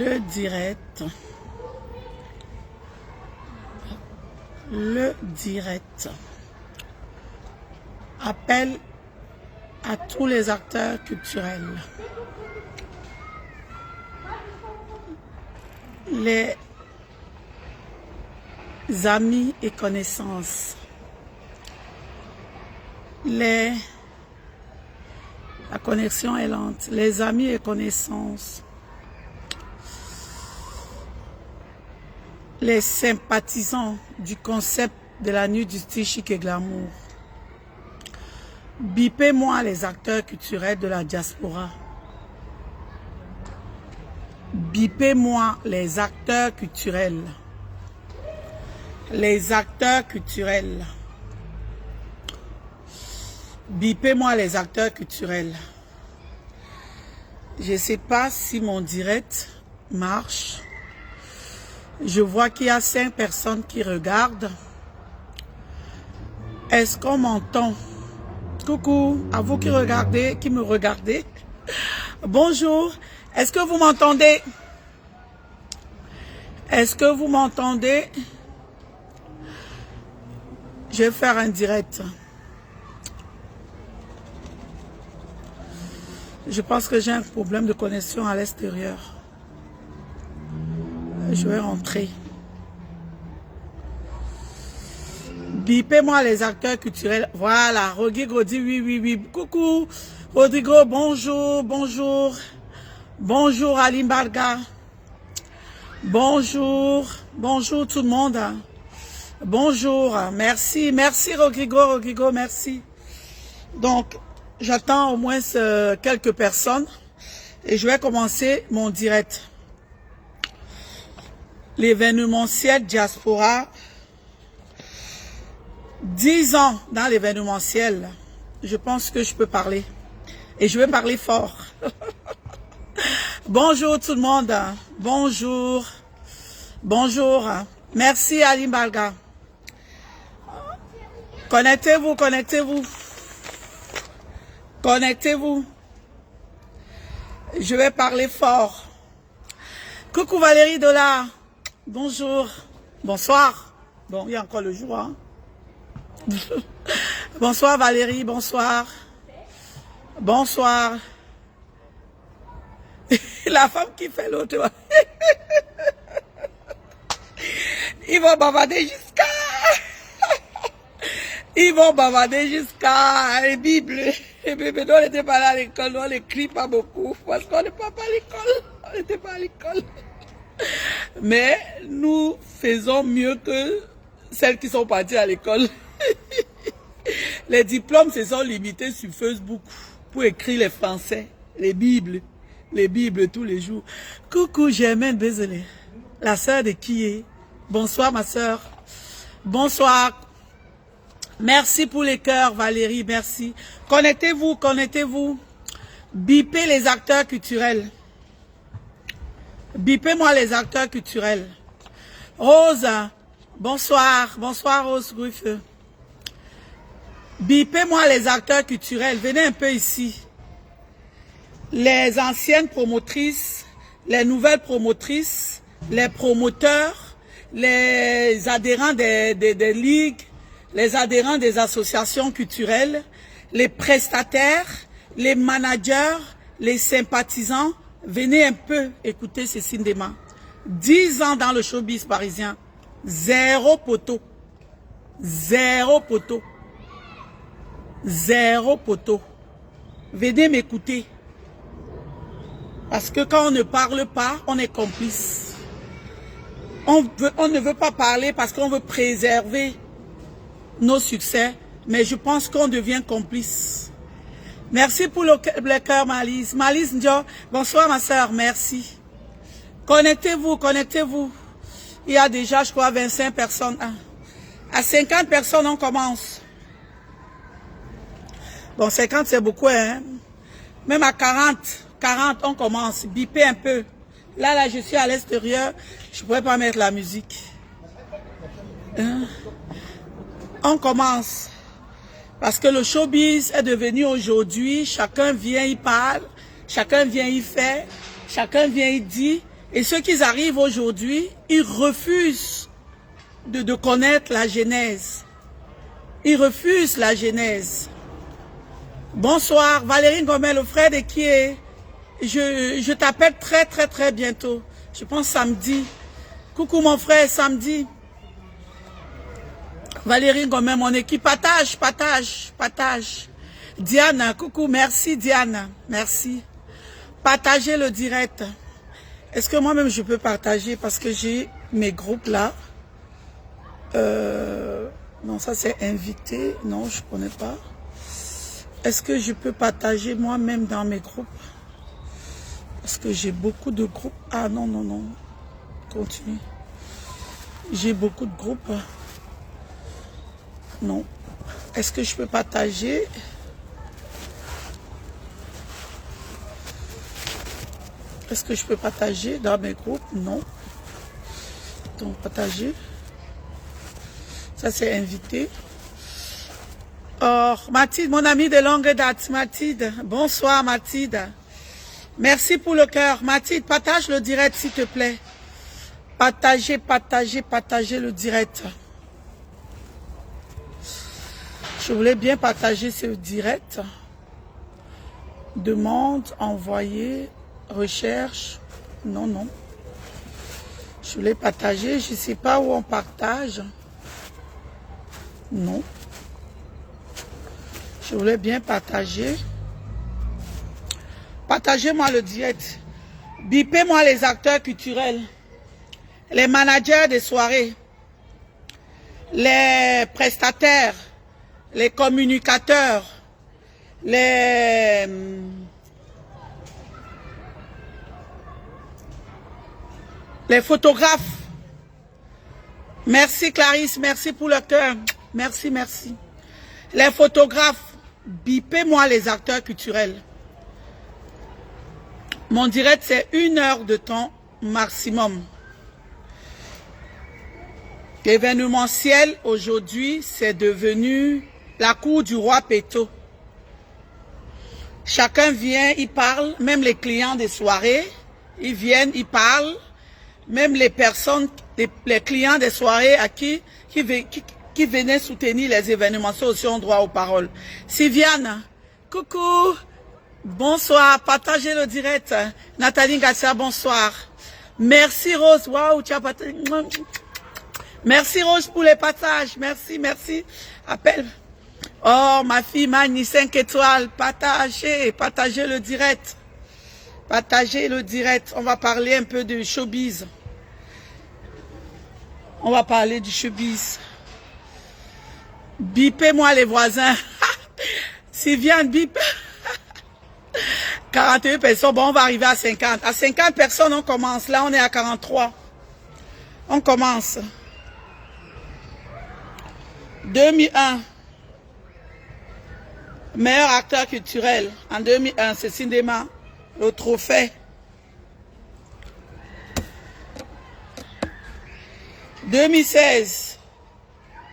Le direct. Le direct. Appel à tous les acteurs culturels. Les amis et connaissances. La connexion est lente. Les amis et connaissances. Les sympathisants du concept de la nuit du style chic et glamour. Bipez-moi les acteurs culturels de la diaspora. Bipez-moi les acteurs culturels. Les acteurs culturels. Bipez-moi les acteurs culturels. Je ne sais pas si mon direct marche. Je vois qu'il y a 5 personnes qui regardent. Est-ce qu'on m'entend? Coucou, à vous qui regardez, qui me regardez. Bonjour, est-ce que vous m'entendez? Est-ce que vous m'entendez? Je vais faire un direct. Je pense que j'ai un problème de connexion à l'extérieur. Je vais rentrer. Bipez-moi les acteurs culturels. Voilà, Rodrigo dit oui, oui, oui. Coucou, Rodrigo, bonjour, bonjour. Bonjour, Ali Mbarga. Bonjour, bonjour tout le monde. Bonjour, merci, merci Rodrigo, merci. Donc, j'attends au moins quelques personnes et je vais commencer mon direct. L'événementiel diaspora, 10 ans dans l'événementiel, je pense que je peux parler. Et je vais parler fort. Bonjour tout le monde. Bonjour. Bonjour. Merci Ali Mbarga. Connectez-vous, connectez-vous. Connectez-vous. Je vais parler fort. Coucou Valérie Dollar. Bonjour. Bonsoir. Bon, il y a encore le jour, hein. Bonsoir Valérie, bonsoir. Bonsoir. La femme qui fait l'autre. Ils vont bavarder jusqu'à... Ils vont bavarder jusqu'à les Bibles. Les bébés, on n'était pas là à l'école, on n'écrit pas beaucoup. Parce qu'on n'est pas à l'école. On n'était pas à l'école. Mais nous faisons mieux que celles qui sont parties à l'école. Les diplômes se sont limités sur Facebook pour écrire les Français, les Bibles tous les jours. Coucou Germaine, désolé. La sœur de qui est? Bonsoir ma sœur. Bonsoir. Merci pour les cœurs Valérie, merci. Connectez-vous, connectez-vous. Bipez les acteurs culturels. Bipez-moi les acteurs culturels. Rose, bonsoir. Bonsoir Rose Griffeux. Bipez-moi les acteurs culturels. Venez un peu ici. Les anciennes promotrices, les nouvelles promotrices, les promoteurs, les adhérents des ligues, les adhérents des associations culturelles, les prestataires, les managers, les sympathisants. Venez un peu écouter Cécile Dema. 10 ans dans le showbiz parisien. Zéro poteau. Zéro poteau. Zéro poteau. Venez m'écouter. Parce que quand on ne parle pas, on est complice. On ne veut pas parler parce qu'on veut préserver nos succès. Mais je pense qu'on devient complice. Merci pour le cœur, Malice. Malice Ndio, bonsoir ma soeur, merci. Connectez-vous, connectez-vous. Il y a déjà, je crois, 25 personnes. À 50 personnes, on commence. Bon, 50, c'est beaucoup, hein. Même à 40, on commence. Bipez un peu. Là, je suis à l'extérieur. Je ne pourrais pas mettre la musique. Hein? On commence. Parce que le showbiz est devenu aujourd'hui, chacun vient, il parle, chacun vient, il fait, chacun vient, il dit, Et ceux qui arrivent aujourd'hui, ils refusent de connaître la genèse. Ils refusent la genèse. Bonsoir, Valérie Gomel, le frère de qui est? Je t'appelle très bientôt. Je pense samedi. Coucou mon frère, samedi. Valérie Gomel, mon équipe, partage. Diana, coucou, merci Diana, merci. Partagez le direct. Est-ce que moi-même je peux partager parce que j'ai mes groupes là? Non, ça c'est invité. Non, je ne connais pas. Est-ce que je peux partager moi-même dans mes groupes? Parce que j'ai beaucoup de groupes. Ah non. Continue. J'ai beaucoup de groupes. Non. Est-ce que je peux partager? Est-ce que je peux partager dans mes groupes? Non. Donc, partager. Ça, c'est invité. Oh, Mathilde, mon amie de longue date. Mathilde, bonsoir Mathilde. Merci pour le cœur. Mathilde, partage le direct s'il te plaît. Partagez le direct. Je voulais bien partager ce direct. Demande, envoyer, recherche. Non. Je voulais partager. Je ne sais pas où on partage. Non. Je voulais bien partager. Partagez-moi le direct. Bipez-moi les acteurs culturels. Les managers des soirées. Les prestataires. Les communicateurs. Les photographes. Merci Clarisse, merci pour le cœur. Merci. Les photographes, bipez-moi les acteurs culturels. Mon direct, c'est 1 heure de temps maximum. L'événementiel, aujourd'hui, c'est devenu la cour du roi Péto. Chacun vient, il parle, même les clients des soirées, ils viennent, ils parlent. Même les personnes, les clients des soirées à qui venaient soutenir les événements, ceux aussi ont droit aux paroles. Sylviane, coucou, bonsoir, partagez le direct. Nathalie Gassia, bonsoir. Merci Rose, waouh, tu as partagé. Merci Rose pour les partages, merci. Appelle. Oh, ma fille Mani, 5 étoiles, partagez le direct. Partagez le direct. On va parler un peu de showbiz. On va parler du showbiz. Bipez-moi les voisins. Sylviane, bip. 41 personnes. Bon, on va arriver à 50. À 50 personnes, on commence. Là, on est à 43. On commence. 2001. Meilleur acteur culturel. En 2001, c'est Cinéma. Le trophée. 2016,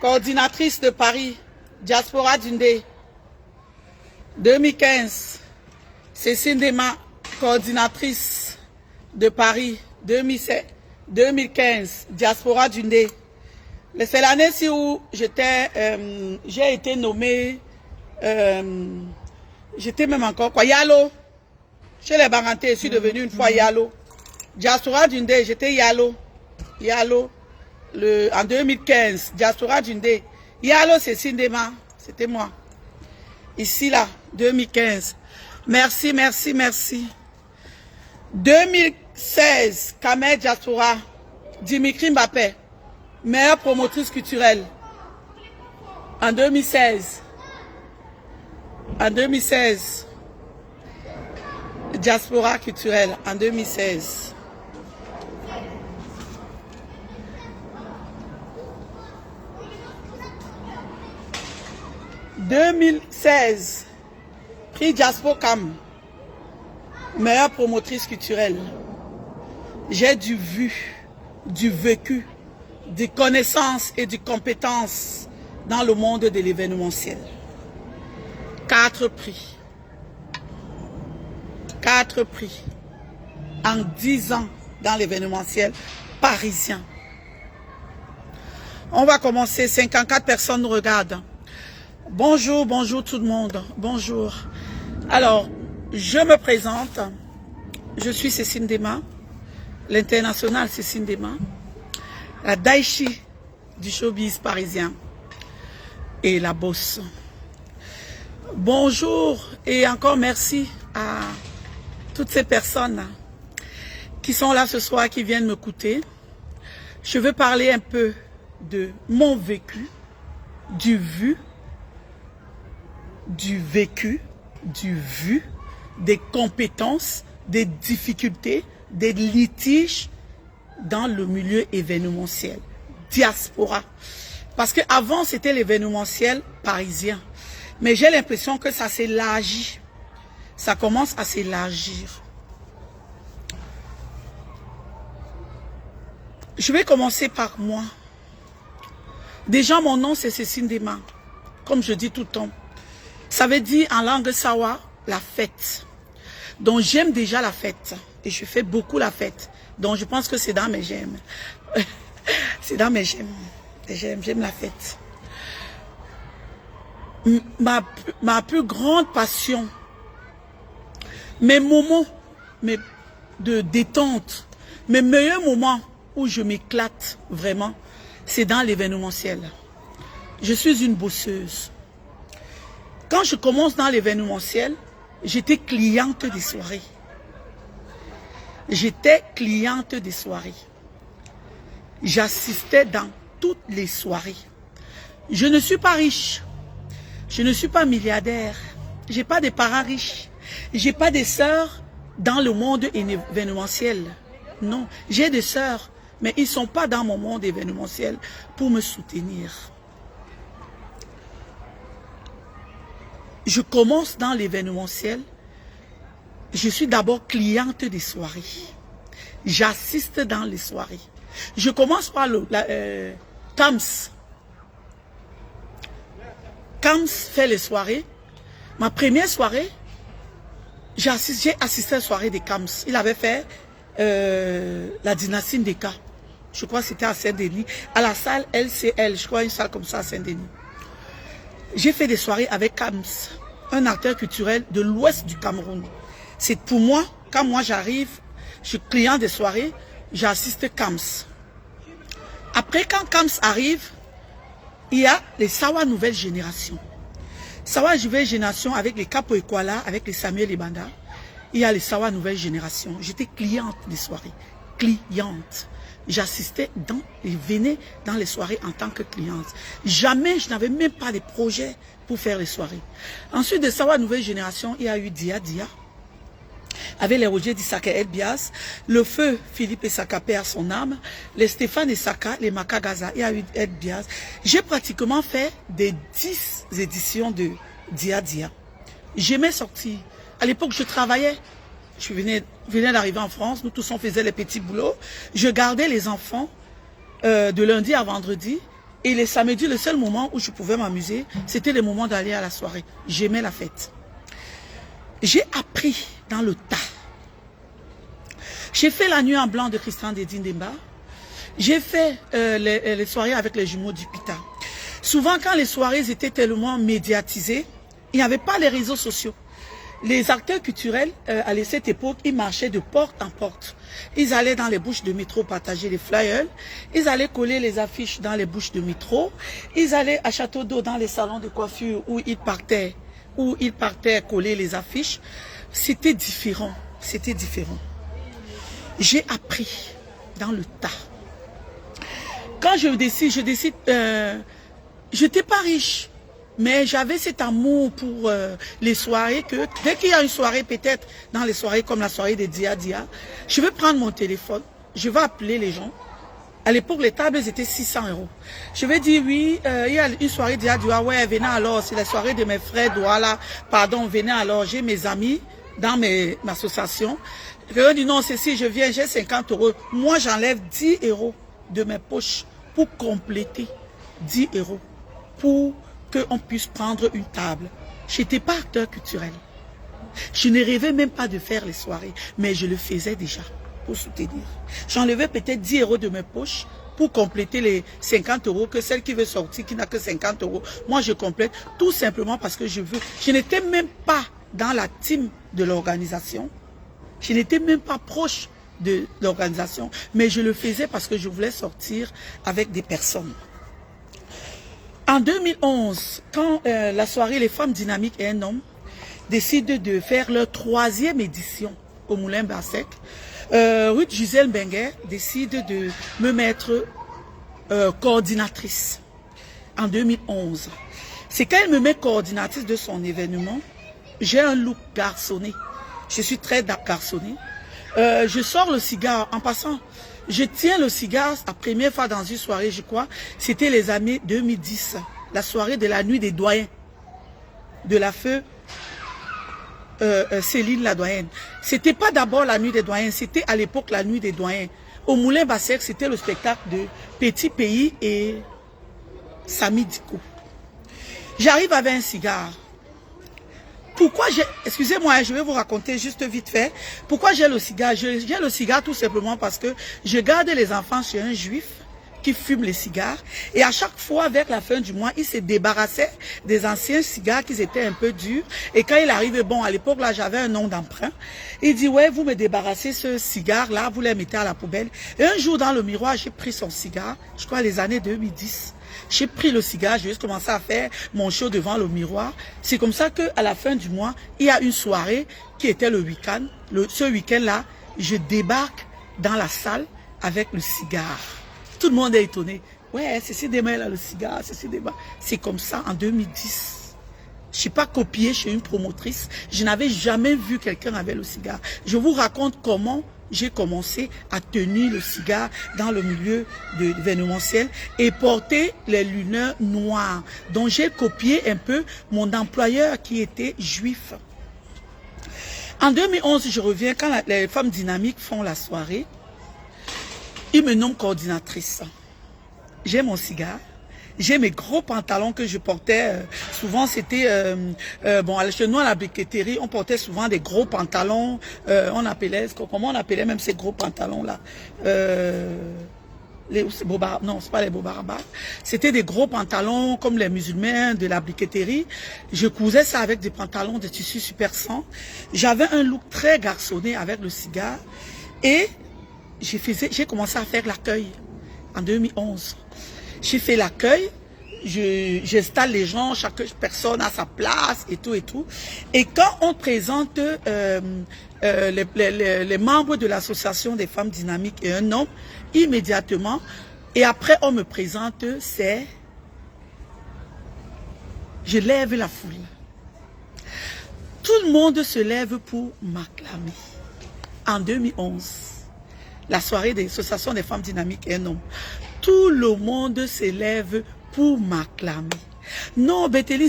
coordinatrice de Paris, Diaspora Dundé. 2015, Cécile Dema, coordinatrice de Paris. 2015, Diaspora Dundé. C'est l'année où j'ai été nommée, j'étais même encore quoi, Yalo. Chez les Barantais, je suis devenue une fois Yalo. Diaspora Dundé, j'étais Yalo. En 2015, Diaspora Dundé. Yalo, c'est Sindema. C'était moi. Ici, là, 2015. Merci. 2016, Kamel Diaspora. Dimitri Mbappé. Meilleure promotrice culturelle. En 2016. Diaspora culturelle en 2016. « 2016, prix Diaspocam, meilleure promotrice culturelle. J'ai du vu, du vécu, des connaissances et des compétences dans le monde de l'événementiel. 4 prix. 4 prix en 10 ans dans l'événementiel parisien. On va commencer, 54 personnes nous regardent. Bonjour, bonjour tout le monde, bonjour. Alors, je me présente, je suis Cécile Dema, l'internationale Cécile Dema, la Daichi du showbiz parisien et la bosse. Bonjour et encore merci à toutes ces personnes qui sont là ce soir, qui viennent m'écouter. Je veux parler un peu de mon vécu, du vu, des compétences, des difficultés, des litiges dans le milieu événementiel, diaspora. Parce qu'avant, c'était l'événementiel parisien. Mais j'ai l'impression que ça s'élargit. Ça commence à s'élargir. Je vais commencer par moi. Déjà, mon nom, c'est Cécile Dema. Comme je dis tout le temps. Ça veut dire en langue sawa, la fête. Donc, j'aime déjà la fête. Et je fais beaucoup la fête. Donc, je pense que c'est dans mes j'aime. C'est dans mes j'aime. J'aime la fête. Ma plus grande passion, mes moments de détente, mes meilleurs moments où je m'éclate vraiment, c'est dans l'événementiel. Je suis une bosseuse. Quand je commence dans l'événementiel, j'étais cliente des soirées. J'étais cliente des soirées. J'assistais dans toutes les soirées. Je ne suis pas riche. Je ne suis pas milliardaire. J'ai pas de parents riches. J'ai pas de sœurs dans le monde événementiel. Non, j'ai des sœurs, mais ils sont pas dans mon monde événementiel pour me soutenir. Je commence dans l'événementiel. Je suis d'abord cliente des soirées. J'assiste dans les soirées. Je commence par le KAMS. KAMS fait les soirées. Ma première soirée, j'ai assisté à la soirée de KAMS. Il avait fait la dynastie Ndeka. Je crois que c'était à Saint-Denis. À la salle LCL, je crois une salle comme ça à Saint-Denis. J'ai fait des soirées avec KAMS, un acteur culturel de l'ouest du Cameroun. C'est pour moi, quand moi j'arrive, je suis client des soirées, j'assiste KAMS. Après, quand KAMS arrive, il y a les Sawa Nouvelle Génération. Sawa Nouvelle Génération avec les Capo Ekwala, avec les Samuel Ebanda. Il y a les Sawa Nouvelle Génération. J'étais cliente des soirées. Cliente. J'assistais et venais dans les soirées en tant que cliente. Jamais, je n'avais même pas de projet pour faire les soirées. Ensuite de Sawa Nouvelle Génération, il y a eu Dia Dia. Avec les Roger Dissaka et Bias, le feu Philippe Essaka perd son âme, les Stéphane Essaka, les Makagaza, il y a eu Ed Bias. J'ai pratiquement fait des 10 éditions de Dia Dia. J'aimais sortir. À l'époque, je travaillais. Je venais d'arriver en France, nous tous on faisait les petits boulots. Je gardais les enfants de lundi à vendredi. Et les samedis, le seul moment où je pouvais m'amuser, c'était le moment d'aller à la soirée. J'aimais la fête. J'ai appris dans le tas. J'ai fait la nuit en blanc de Christian Dédine Demba. J'ai fait les soirées avec les jumeaux du Pita. Souvent, quand les soirées étaient tellement médiatisées, il n'y avait pas les réseaux sociaux. Les acteurs culturels, à cette époque, ils marchaient de porte en porte. Ils allaient dans les bouches de métro partager les flyers. Ils allaient coller les affiches dans les bouches de métro. Ils allaient à Château d'Eau dans les salons de coiffure où ils partaient coller les affiches. C'était différent. C'était différent. J'ai appris dans le tas. Quand je décide, j'étais pas riche. Mais j'avais cet amour pour les soirées que dès qu'il y a une soirée, peut-être dans les soirées comme la soirée des Dia Dia, je vais prendre mon téléphone, je vais appeler les gens. À l'époque, les tables étaient 600 €. Je vais dire oui, il y a une soirée Dia Dia, ouais, venez alors, c'est la soirée de mes frères Douala, pardon, venez alors, j'ai mes amis dans ma association. Je dis non, c'est si je viens, j'ai 50 €. Moi, j'enlève 10 € de mes poches pour compléter 10 € pour qu'on puisse prendre une table. Je n'étais pas acteur culturel. Je ne rêvais même pas de faire les soirées, mais je le faisais déjà. pour soutenir. J'enlevais peut-être 10 € de mes poches pour compléter les 50 € que celle qui veut sortir, qui n'a que 50 €. Moi, je complète tout simplement parce que je veux. Je n'étais même pas dans la team de l'organisation. Je n'étais même pas proche de l'organisation, mais je le faisais parce que je voulais sortir avec des personnes. En 2011, quand la soirée Les Femmes Dynamiques et un homme décident de faire leur 3e édition au Moulin Bassec, Ruth Gisèle Benguer décide de me mettre coordinatrice en 2011. C'est quand elle me met coordinatrice de son événement, j'ai un look garçonné. Je suis très garçonné. Je sors le cigare. En passant, je tiens le cigare la première fois dans une soirée, je crois. C'était les années 2010. La soirée de la nuit des doyens. De la feu Céline la doyenne. C'était pas d'abord la nuit des doyens, c'était à l'époque la nuit des doyens. Au Moulin Bassec, c'était le spectacle de Petit Pays et Samy Diko. J'arrive avec un cigare. Pourquoi j'ai... Excusez-moi, je vais vous raconter juste vite fait. Pourquoi j'ai le cigare? J'ai le cigare tout simplement parce que je garde les enfants chez un juif qui fume les cigares. Et à chaque fois, vers la fin du mois, il se débarrassait des anciens cigares qui étaient un peu durs. Et quand il arrivait, bon, à l'époque, là, j'avais un nom d'emprunt. Il dit, ouais, vous me débarrassez ce cigare-là, vous les mettez à la poubelle. Et un jour, dans le miroir, j'ai pris son cigare, je crois les années 2010. J'ai pris le cigare, j'ai juste commencé à faire mon show devant le miroir. C'est comme ça qu'à la fin du mois, il y a une soirée qui était le week-end. Ce week-end-là, je débarque dans la salle avec le cigare. Tout le monde est étonné. Ouais, c'est ces demain là le cigare, c'est ces demain. C'est comme ça en 2010. Je ne suis pas copié chez une promotrice. Je n'avais jamais vu quelqu'un avec le cigare. Je vous raconte comment j'ai commencé à tenir le cigare dans le milieu de l'événementiel et porter les lunettes noires, dont j'ai copié un peu mon employeur qui était juif. En 2011, je reviens quand les femmes dynamiques font la soirée. Ils me nomment coordinatrice. J'ai mon cigare. J'ai mes gros pantalons que je portais. Souvent, c'était... bon, chez nous, à la briqueterie, on portait souvent des gros pantalons. On appelait... Comment on appelait même ces gros pantalons-là les bobarabas. Non, c'est pas les bobarabas. C'était des gros pantalons comme les musulmans de la briqueterie. Je cousais ça avec des pantalons de tissu super 100. J'avais un look très garçonné avec le cigare. Et j'ai commencé à faire l'accueil en 2011. J'ai fait l'accueil, j'installe les gens, chaque personne a sa place et tout et tout. Et quand on présente les membres de l'association des femmes dynamiques et un homme, immédiatement, et après on me présente, je lève la foule. Tout le monde se lève pour m'acclamer. En 2011. La soirée des associations des femmes dynamiques et un homme. Tout le monde s'élève pour m'acclamer. Non, Bétéline,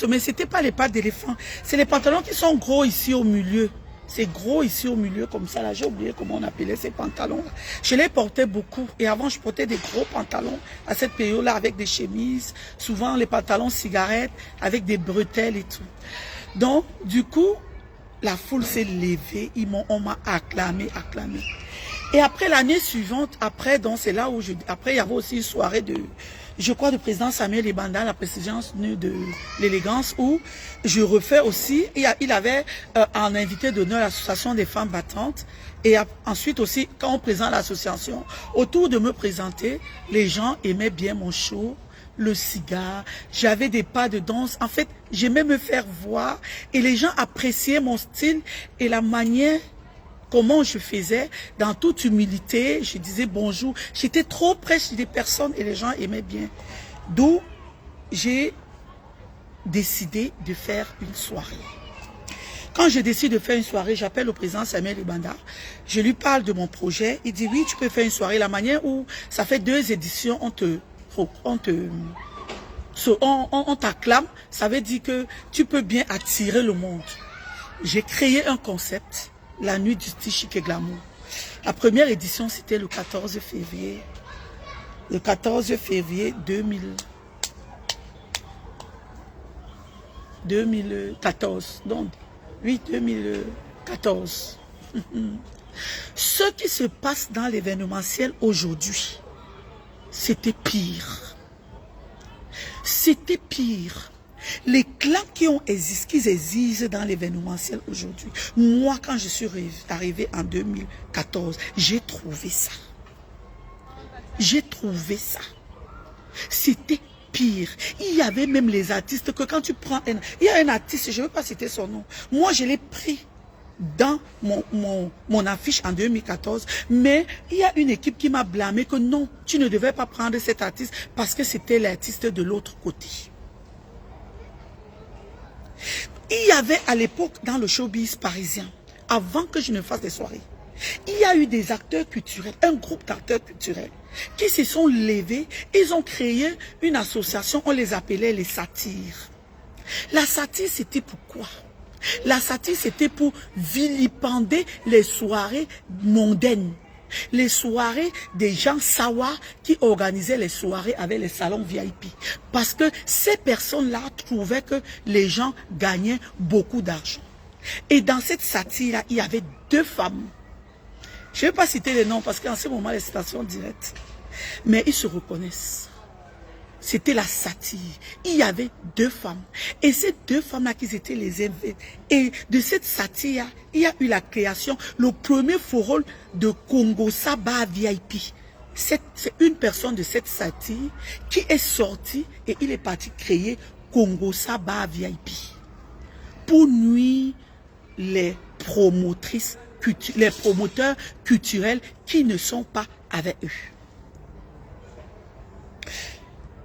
mais c'était pas les pattes d'éléphant. C'est les pantalons qui sont gros ici au milieu. C'est gros ici au milieu comme ça. Là, j'ai oublié comment on appelait ces pantalons-là. Je les portais beaucoup. Et avant, je portais des gros pantalons à cette période-là avec des chemises. Souvent, les pantalons cigarettes avec des bretelles et tout. Donc, du coup, la foule s'est levée. On m'a acclamé. Et après l'année suivante, donc c'est là où après il y avait aussi une soirée de, je crois, de président Samuel Ebanda, la présidence de l'élégance, où je refais aussi, il avait en invité d'honneur l'association des femmes battantes, et ensuite aussi, quand on présente l'association, autour de me présenter, les gens aimaient bien mon show, le cigare, j'avais des pas de danse, en fait, j'aimais me faire voir, et les gens appréciaient mon style et la manière comment je faisais, dans toute humilité, je disais bonjour. J'étais trop près des personnes et les gens aimaient bien. D'où j'ai décidé de faire une soirée. Quand je décide de faire une soirée, j'appelle le président Samuel Ebanda. Je lui parle de mon projet. Il dit oui, tu peux faire une soirée. La manière où ça fait 2 éditions, on t'acclame. Ça veut dire que tu peux bien attirer le monde. J'ai créé un concept. La nuit du style chic et glamour. La première édition, c'était le 14 février. Le 14 février 2014. Donc, oui, 2014. Ce qui se passe dans l'événementiel aujourd'hui, c'était pire. C'était pire. Les clans qui existent dans l'événementiel aujourd'hui, moi quand je suis arrivé en 2014, j'ai trouvé ça. J'ai trouvé ça. C'était pire. Il y avait même les artistes que quand tu prends il y a un artiste, je ne veux pas citer son nom. Moi, je l'ai pris dans mon affiche en 2014, mais il y a une équipe qui m'a blâmé que non, tu ne devais pas prendre cet artiste parce que c'était l'artiste de l'autre côté. Il y avait à l'époque dans le showbiz parisien, avant que je ne fasse des soirées, il y a eu des acteurs culturels, un groupe d'acteurs culturels qui se sont levés, ils ont créé une association, on les appelait les satires. La satire, c'était pourquoi? La satire, c'était pour vilipender les soirées mondaines. Les soirées des gens sawa qui organisaient les soirées avec les salons VIP. Parce que ces personnes-là trouvaient que les gens gagnaient beaucoup d'argent. Et dans cette satire-là, il y avait deux femmes. Je ne vais pas citer les noms parce qu'en ce moment, les citations directes. Mais ils se reconnaissent. C'était la satire. Il y avait deux femmes. Et ces deux femmes-là qui étaient les invités. Et de cette satire, il y a eu la création, le premier forum de Congo Saba VIP. C'est une personne de cette satire qui est sortie et il est parti créer Congo Saba VIP. Pour nuire les promotrices, les promoteurs culturels qui ne sont pas avec eux.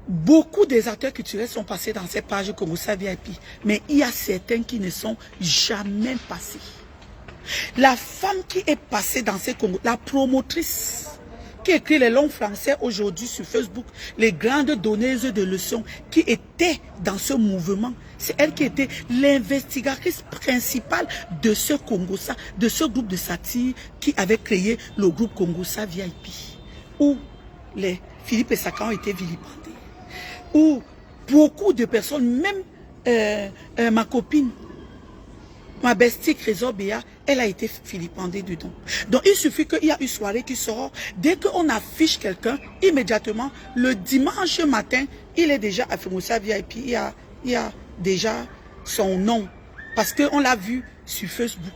Beaucoup des acteurs culturels sont passés dans ces pages Congo Saba VIP, mais il y a certains qui ne sont jamais passés. La femme qui est passée dans ces Congo, la promotrice qui écrit les longs français aujourd'hui sur Facebook, les grandes donneuses de leçons qui étaient dans ce mouvement, c'est elle qui était l'investigatrice principale de ce Congo Saba, de ce groupe de satire qui avait créé le groupe Congo Saba VIP, où les Philippe et Saka ont été vilipendés. Où beaucoup de personnes, même ma copine, ma bestie Crésobéa, elle a été vilipendée dedans. Donc il suffit qu'il y a une soirée qui sort, dès qu'on affiche quelqu'un, immédiatement, le dimanche matin, il est déjà à Congo Saba VIP, il y a déjà son nom, parce qu'on l'a vu sur Facebook.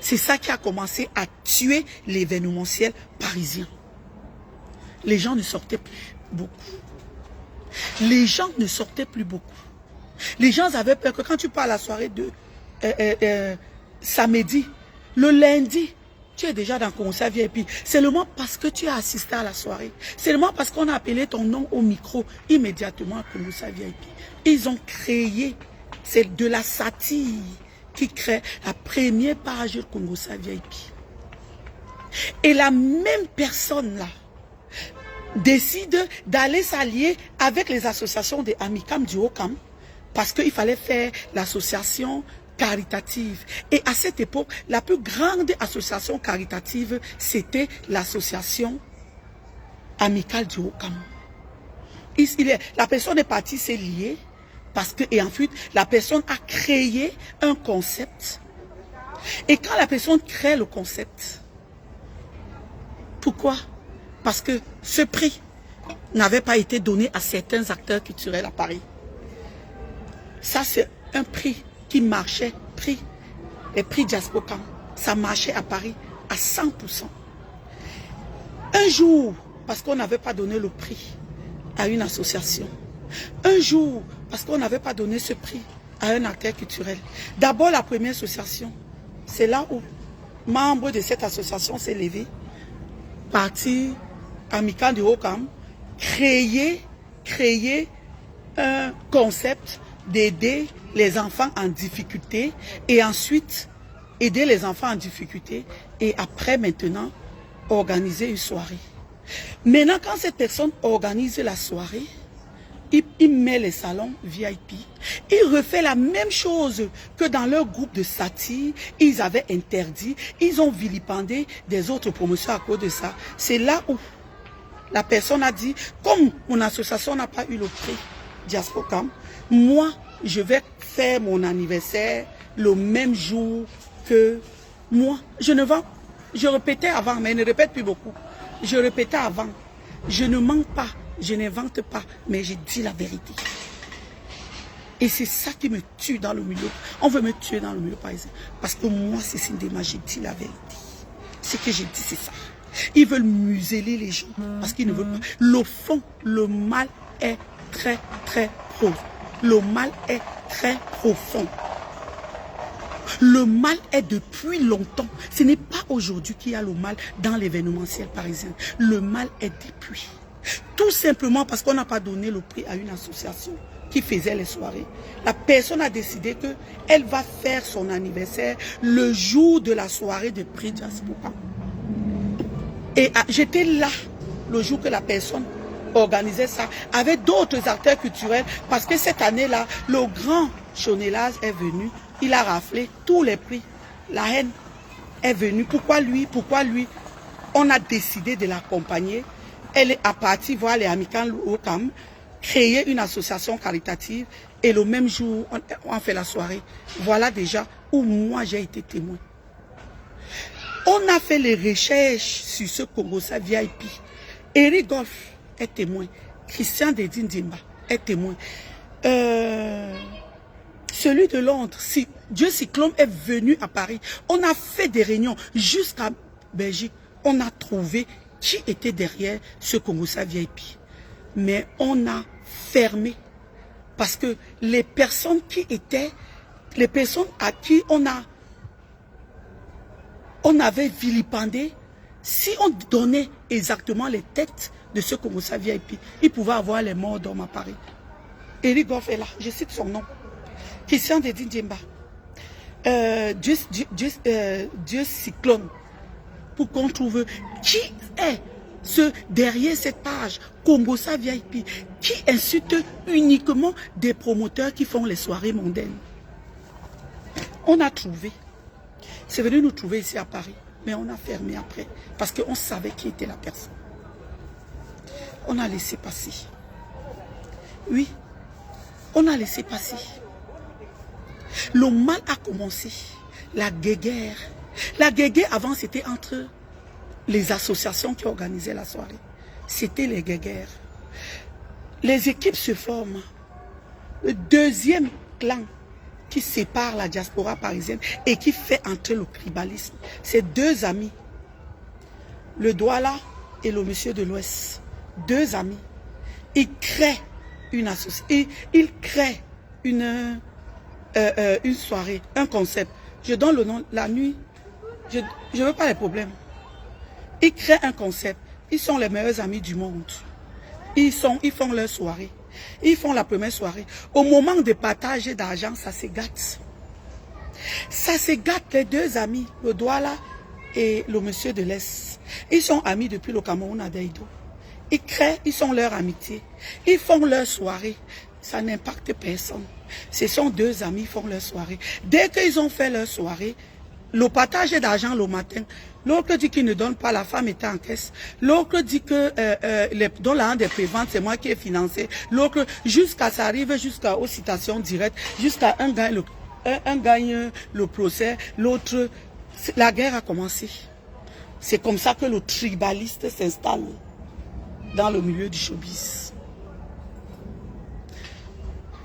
C'est ça qui a commencé à tuer l'événementiel parisien. Les gens ne sortaient plus beaucoup. Les gens ne sortaient plus beaucoup. Les gens avaient peur que quand tu pars à la soirée de samedi, le lundi, tu es déjà dans Congo Saba VIP. Seulement parce que tu as assisté à la soirée. Seulement parce qu'on a appelé ton nom au micro immédiatement à Congo Saba VIP. Ils ont créé, c'est de la satire qui crée la première page de Congo Saba VIP. Et la même personne là décide d'aller s'allier avec les associations des Amicam du Haut-Cam parce qu'il fallait faire l'association caritative. Et à cette époque, la plus grande association caritative, c'était l'association amicale du Haut-Cam. La personne est partie, s'est liée, parce que, et ensuite, la personne a créé un concept. Et quand la personne crée le concept, pourquoi? Parce que ce prix n'avait pas été donné à certains acteurs culturels à Paris. Ça, c'est un prix qui marchait, les prix Diaspocam. Ça marchait à Paris à 100%. Un jour, parce qu'on n'avait pas donné le prix à une association. Un jour, parce qu'on n'avait pas donné ce prix à un acteur culturel. D'abord, la première association, c'est là où membre de cette association s'est levé, parti amical du Haut-Cam, créer un concept d'aider les enfants en difficulté et ensuite aider les enfants en difficulté et après maintenant organiser une soirée. Maintenant, quand cette personne organise la soirée, il met les salons VIP. Il refait la même chose que dans leur groupe de satire, ils avaient interdit, ils ont vilipendé des autres promotions à cause de ça. C'est là où la personne a dit, comme mon association n'a pas eu le prix Diaspocam, moi, je vais faire mon anniversaire le même jour que moi. Je ne vends Je répétais avant, mais je ne répète plus beaucoup. Je répétais avant. Je ne mens pas, je n'invente pas, mais je dis la vérité. Et c'est ça qui me tue dans le milieu. On veut me tuer dans le milieu parisien. Parce que moi, c'est Sindema, j'ai dit la vérité. Ce que j'ai dit, c'est ça. Ils veulent museler les gens parce qu'ils ne veulent pas. Le fond, le mal est très, très profond. Le mal est très profond. Le mal est depuis longtemps. Ce n'est pas aujourd'hui qu'il y a le mal dans l'événementiel parisien. Le mal est depuis. Tout simplement parce qu'on n'a pas donné le prix à une association qui faisait les soirées. La personne a décidé qu'elle va faire son anniversaire le jour de la soirée de prix Diaspora. Et j'étais là le jour que la personne organisait ça avec d'autres acteurs culturels parce que cette année-là, le grand Chonelaz est venu, il a raflé tous les prix. La haine est venue. Pourquoi lui? Pourquoi lui? On a décidé de l'accompagner. Elle est à partir voir les Amicales Ocam, créer une association caritative et le même jour, on fait la soirée. Voilà déjà où moi j'ai été témoin. On a fait les recherches sur ce Congossa VIP. Eric Goff est témoin. Christian Dedindimba est témoin. Celui de Londres, Dieu Cyclone est venu à Paris. On a fait des réunions jusqu'à Belgique. On a trouvé qui était derrière ce Congossa VIP. Mais on a fermé. Parce que les personnes qui étaient, les personnes à qui on avait vilipendé, si on donnait exactement les têtes de ce Congossa VIP, il pouvait avoir les morts d'hommes à Paris. Eric Goff est là, je cite son nom. Christian Dedindimba. Dieu Cyclone. Pour qu'on trouve qui est derrière cette page Congossa VIP, qui insulte uniquement des promoteurs qui font les soirées mondaines. On a trouvé. C'est venu nous trouver ici à Paris, mais on a fermé après, parce qu'on savait qui était la personne. On a laissé passer. Oui, on a laissé passer. Le mal a commencé. La guéguerre. La guéguerre avant, c'était entre les associations qui organisaient la soirée. C'était les guéguerres. Les équipes se forment. Le deuxième clan qui sépare la diaspora parisienne et qui fait entrer le tribalisme, c'est deux amis. Le Douala et le monsieur de l'Ouest. Deux amis. Ils créent une association. Ils créent une soirée, un concept. Je donne le nom, la nuit. Je ne veux pas les problèmes. Ils créent un concept. Ils sont les meilleurs amis du monde. Ils font leur soirée. Ils font la première soirée. Au moment de partage d'argent, ça se gâte. Ça se gâte, les deux amis, le Douala et le monsieur de l'Est. Ils sont amis depuis le Cameroun à Daïdo. Ils créent, ils sont leur amitié. Ils font leur soirée. Ça n'impacte personne. Ce sont deux amis qui font leur soirée. Dès qu'ils ont fait leur soirée, le partage d'argent le matin, l'autre dit qu'il ne donne pas, la femme était en caisse. L'autre dit que dans la des préventes, c'est moi qui ai financé. L'autre, jusqu'à ça arrive jusqu'aux citations directes, jusqu'à un gagne le procès, l'autre, la guerre a commencé. C'est comme ça que le tribaliste s'installe dans le milieu du showbiz.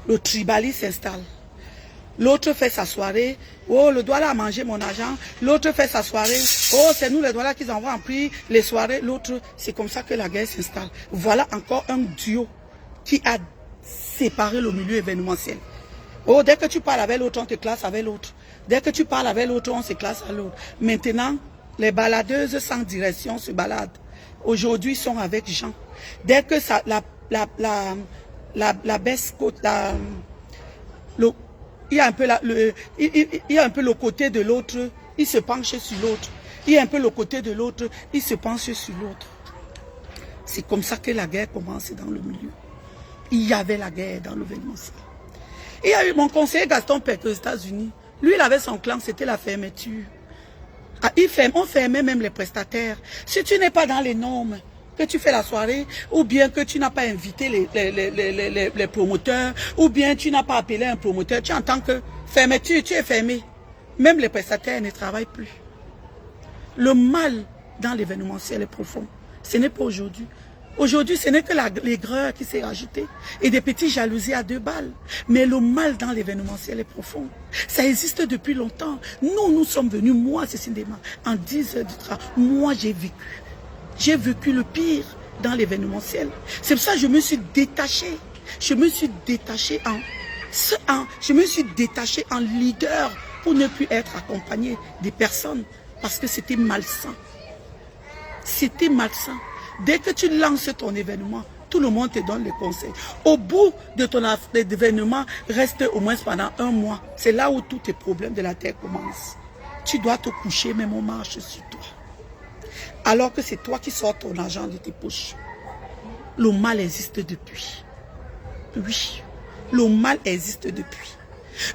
Le tribaliste s'installe. L'autre fait sa soirée. Oh, le Douala a mangé mon argent. L'autre fait sa soirée. Oh, c'est nous les Douala qui envoient en prix les soirées. L'autre, c'est comme ça que la guerre s'installe. Voilà encore un duo qui a séparé le milieu événementiel. Oh, dès que tu parles avec l'autre, on te classe avec l'autre. Dès que tu parles avec l'autre, on se classe à l'autre. Maintenant, les baladeuses sans direction se baladent. Aujourd'hui, sont avec Jean. Dès que ça, la baisse côte, il y a un peu il y a un peu le côté de l'autre, il se penche sur l'autre. Il y a un peu le côté de l'autre, il se penche sur l'autre. C'est comme ça que la guerre commence dans le milieu. Il y avait la guerre dans l'événementiel. Il y a eu mon conseiller Gaston Peck aux États-Unis. Lui, il avait son clan, c'était la fermeture. Ah, on fermait même les prestataires. Si tu n'es pas dans les normes, que tu fais la soirée, ou bien que tu n'as pas invité les promoteurs, ou bien tu n'as pas appelé un promoteur, tu entends que fermeture, tu es fermé. Même les prestataires ne travaillent plus. Le mal dans l'événementiel est profond. Ce n'est pas aujourd'hui. Aujourd'hui, ce n'est que l'aigreur qui s'est ajoutée et des petites jalousies à 2 balles. Mais le mal dans l'événementiel est profond. Ça existe depuis longtemps. Nous sommes venus, moi, Cécile Dema, en 10 heures du travail. Moi, j'ai vécu. J'ai vécu le pire dans l'événementiel. C'est pour ça que je me suis détachée. Je me suis détachée en leader pour ne plus être accompagnée des personnes parce que c'était malsain. C'était malsain. Dès que tu lances ton événement, tout le monde te donne les conseils. Au bout de ton événement, reste au moins pendant 1 mois. C'est là où tous tes problèmes de la terre commencent. Tu dois te coucher, même on marche sur toi. Alors que c'est toi qui sors ton argent de tes poches. Le mal existe depuis. Oui, le mal existe depuis.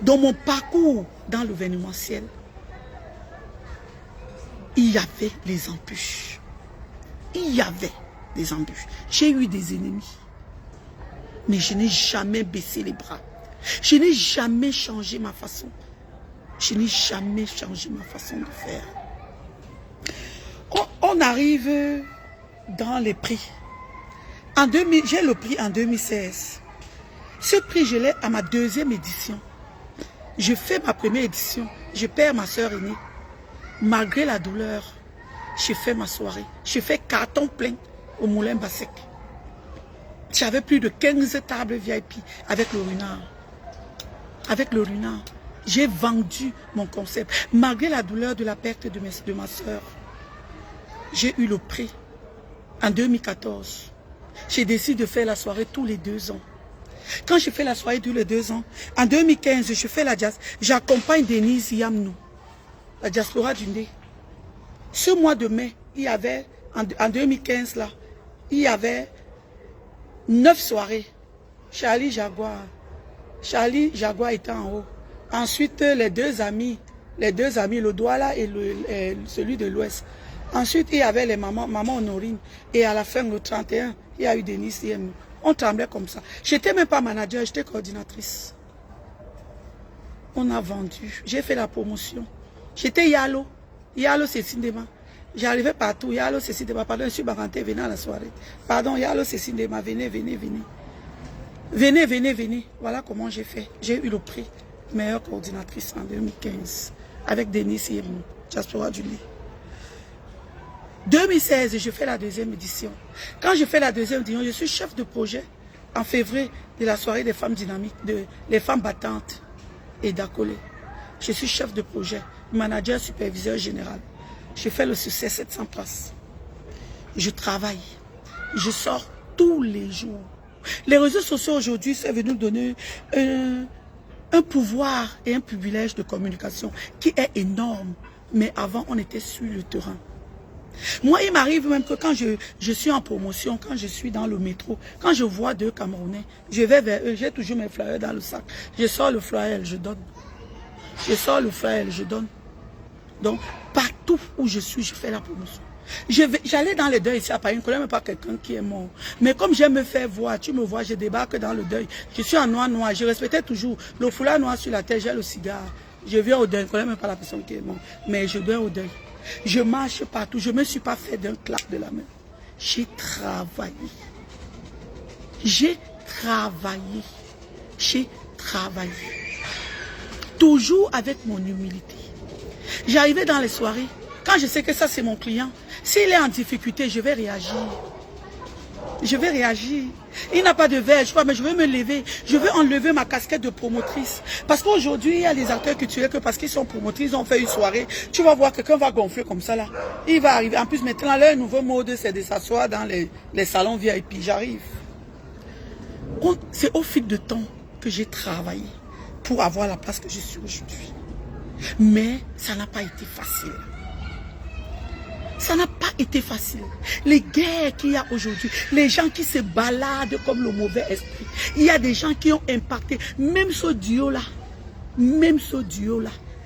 Dans mon parcours dans l'événementiel, il y avait les embûches. Il y avait des embûches. J'ai eu des ennemis. Mais je n'ai jamais baissé les bras. Je n'ai jamais changé ma façon. Je n'ai jamais changé ma façon de faire. On arrive dans les prix. J'ai le prix en 2016. Ce prix, je l'ai à ma 2e édition. Je fais ma première édition. Je perds ma soeur aînée. Malgré la douleur, je fais ma soirée. Je fais carton plein au Moulin Bassec. J'avais plus de 15 tables VIP avec le renard. Avec le renard. J'ai vendu mon concept. Malgré la douleur de la perte de ma soeur, j'ai eu le prix. En 2014, j'ai décidé de faire la soirée tous les 2 ans. Quand je fais la soirée tous les 2 ans, en 2015, je fais la diaspora. J'accompagne Denise Yamnou, la diaspora du nez. Ce mois de mai, il y avait, en 2015 là, il y avait 9 soirées. Charlie Jaguar était en haut. Ensuite, les deux amis, le Douala et celui de l'Ouest. Ensuite, il y avait les maman Honorine. Et à la fin, le 31, il y a eu Denise Yamnou. On tremblait comme ça. Je n'étais même pas manager, j'étais coordinatrice. On a vendu. J'ai fait la promotion. J'étais Yalo. Yalo, c'est Sindema. J'arrivais partout. Yalo, c'est Sindema. Pardon, je suis baranté, venez à la soirée. Pardon, Yalo, c'est Sindema. Venez, venez, venez. Venez, venez, venez. Voilà comment j'ai fait. J'ai eu le prix meilleure coordinatrice en 2015. Avec Denis Yemou, diaspora du nez. 2016, je fais la 2e édition. Quand je fais la 2e édition, je suis chef de projet en février de la soirée des femmes dynamiques, les femmes battantes et d'Akolé. Je suis chef de projet, manager, superviseur général. Je fais le succès 700 places. Je travaille. Je sors tous les jours. Les réseaux sociaux aujourd'hui, c'est venu donner un pouvoir et un privilège de communication qui est énorme. Mais avant, on était sur le terrain. Moi, il m'arrive même que quand je suis en promotion, quand je suis dans le métro, quand je vois 2 Camerounais, je vais vers eux, j'ai toujours mes flyers dans le sac. Je sors le flyer, je donne. Je sors le flyer, je donne. Donc, partout où je suis, je fais la promotion. J'allais dans le deuil ici à Paris, je ne connais même pas quelqu'un qui est mort. Mais comme j'aime me faire voir, tu me vois, je débarque dans le deuil. Je suis en noir. Je respectais toujours le foulard noir sur la tête, j'ai le cigare. Je viens au deuil, je ne connais même pas la personne qui est morte. Mais je viens au deuil. Je marche partout. Je ne me suis pas fait d'un clap de la main. J'ai travaillé. J'ai travaillé. J'ai travaillé. Toujours avec mon humilité. J'arrivais dans les soirées. Quand je sais que ça c'est mon client, s'il est en difficulté, je vais réagir. Je vais réagir. Il n'a pas de verre, je crois, mais je vais me lever. Je vais enlever ma casquette de promotrice. Parce qu'aujourd'hui, il y a des acteurs culturels que parce qu'ils sont promotrices, ils ont fait une soirée. Tu vas voir quelqu'un va gonfler comme ça là. Il va arriver. En plus, maintenant, leur nouveau mode, c'est de s'asseoir dans les salons VIP. J'arrive. C'est au fil de temps que j'ai travaillé pour avoir la place que je suis aujourd'hui. Mais ça n'a pas été facile. Ça n'a pas été facile. Les guerres qu'il y a aujourd'hui, les gens qui se baladent comme le mauvais esprit. Il y a des gens qui ont impacté, même ce duo-là,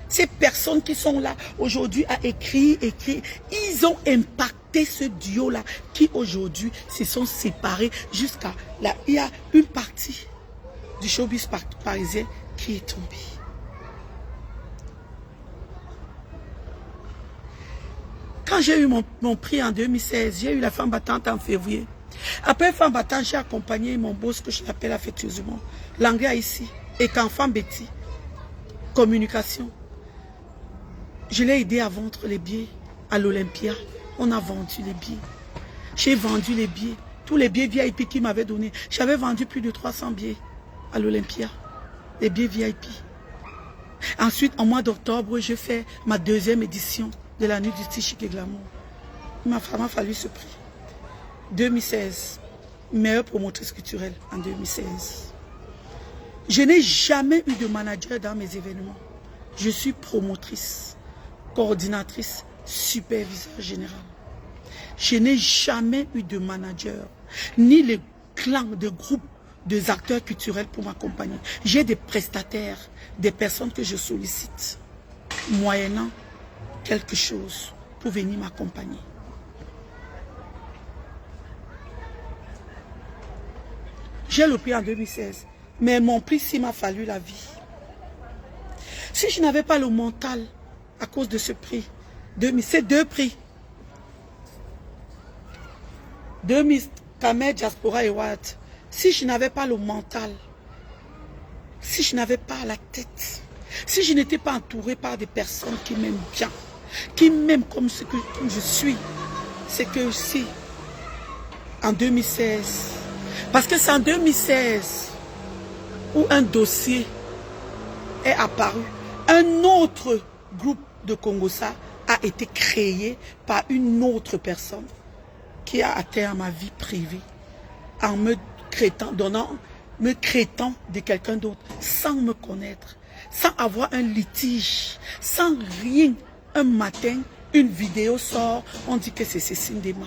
ces personnes qui sont là aujourd'hui à écrire, ils ont impacté ce duo-là qui aujourd'hui se sont séparés jusqu'à là. Il y a une partie du showbiz parisien qui est tombée. Quand j'ai eu mon prix en 2016, j'ai eu la femme battante en février. Après femme battante, j'ai accompagné mon boss que je l'appelle affectueusement, l'anglais ici, et qu'enfant Betty, communication. Je l'ai aidé à vendre les billets à l'Olympia. On a vendu les billets. J'ai vendu les billets. Tous les billets VIP qu'il m'avait donné. J'avais vendu plus de 300 billets à l'Olympia. Les billets VIP. Ensuite, en mois d'octobre, j'ai fait ma deuxième édition de la nuit du style chic et glamour. Il m'a vraiment fallu ce prix. 2016. Meilleure promotrice culturelle en 2016. Je n'ai jamais eu de manager dans mes événements. Je suis promotrice, coordinatrice, superviseur général. Je n'ai jamais eu de manager, ni le clan de groupe des acteurs culturels pour m'accompagner. J'ai des prestataires, des personnes que je sollicite, moyennant quelque chose pour venir m'accompagner. J'ai le prix en 2016, mais mon prix, il m'a fallu la vie. Si je n'avais pas le mental à cause de ce prix, ces deux prix, 2000 Kamer, Diaspora et Watt, si je n'avais pas le mental, si je n'avais pas la tête, si je n'étais pas entouré par des personnes qui m'aiment bien, qui m'aiment comme ce que je suis, c'est que aussi, en 2016, parce que c'est en 2016 où un dossier est apparu, un autre groupe de Congossa a été créé par une autre personne qui a atteint à ma vie privée en me traitant, me traitant de quelqu'un d'autre sans me connaître, sans avoir un litige, sans rien. Un matin, une vidéo sort, on dit que c'est Cécile Dema.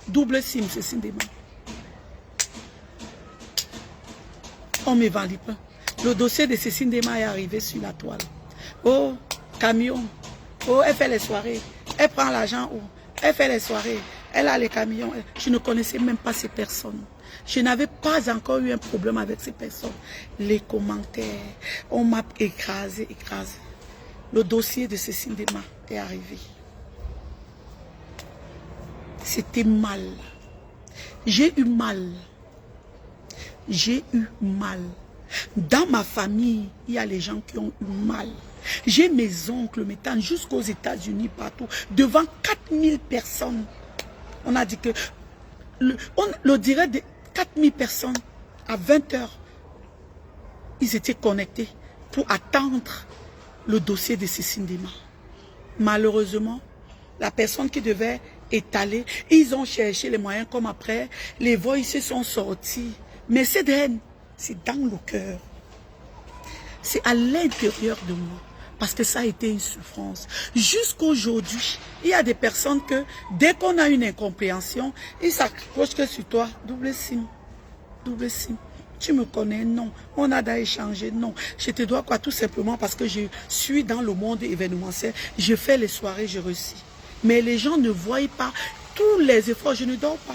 Double SIM, Cécile Dema. On me vend pas. Le dossier de Cécile Dema est arrivé sur la toile. Oh, camion. Oh, elle fait les soirées. Elle prend l'argent. Oh, elle fait les soirées. Elle a les camions. Je ne connaissais même pas ces personnes. Je n'avais pas encore eu un problème avec ces personnes. Les commentaires, on m'a écrasé. Le dossier de Cécile Dema est arrivé. C'était mal. J'ai eu mal. J'ai eu mal. Dans ma famille, il y a les gens qui ont eu mal. J'ai mes oncles, mes tantes, jusqu'aux États-Unis, partout, devant 4000 personnes. On a dit que le direct de 4000 personnes, à 20 h, ils étaient connectés pour attendre le dossier de Cécile Dema. Malheureusement, la personne qui devait étaler, ils ont cherché les moyens comme après, les voix se sont sortis. Mais cette haine, c'est dans le cœur. C'est à l'intérieur de moi. Parce que ça a été une souffrance. Jusqu'aujourd'hui, il y a des personnes que, dès qu'on a une incompréhension, ils s'accrochent que sur toi. Double SIM. Double SIM. Tu me connais? Non. On a d'à échanger? Non. Je te dois quoi? Tout simplement parce que je suis dans le monde événementiel. Je fais les soirées, je réussis. Mais les gens ne voient pas tous les efforts. Je ne dors pas.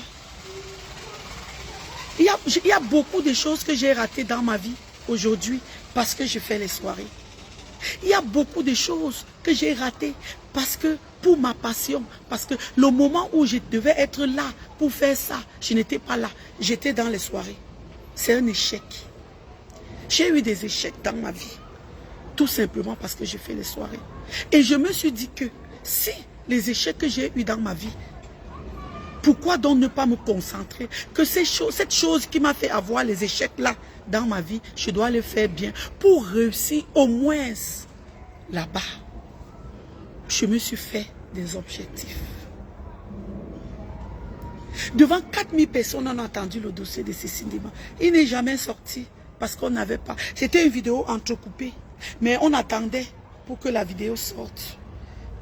Il y a beaucoup de choses que j'ai ratées dans ma vie aujourd'hui parce que je fais les soirées. Il y a beaucoup de choses que j'ai ratées parce que pour ma passion, parce que le moment où je devais être là pour faire ça, je n'étais pas là. J'étais dans les soirées. C'est un échec. J'ai eu des échecs dans ma vie. Tout simplement parce que j'ai fait les soirées. Et je me suis dit que si les échecs que j'ai eus dans ma vie, pourquoi donc ne pas me concentrer que cette chose qui m'a fait avoir les échecs là dans ma vie, je dois le faire bien pour réussir au moins là-bas. Je me suis fait des objectifs. Devant 4000 personnes, on a entendu le dossier de Cécile Dema. Il n'est jamais sorti parce qu'on n'avait pas. C'était une vidéo entrecoupée, mais on attendait pour que la vidéo sorte.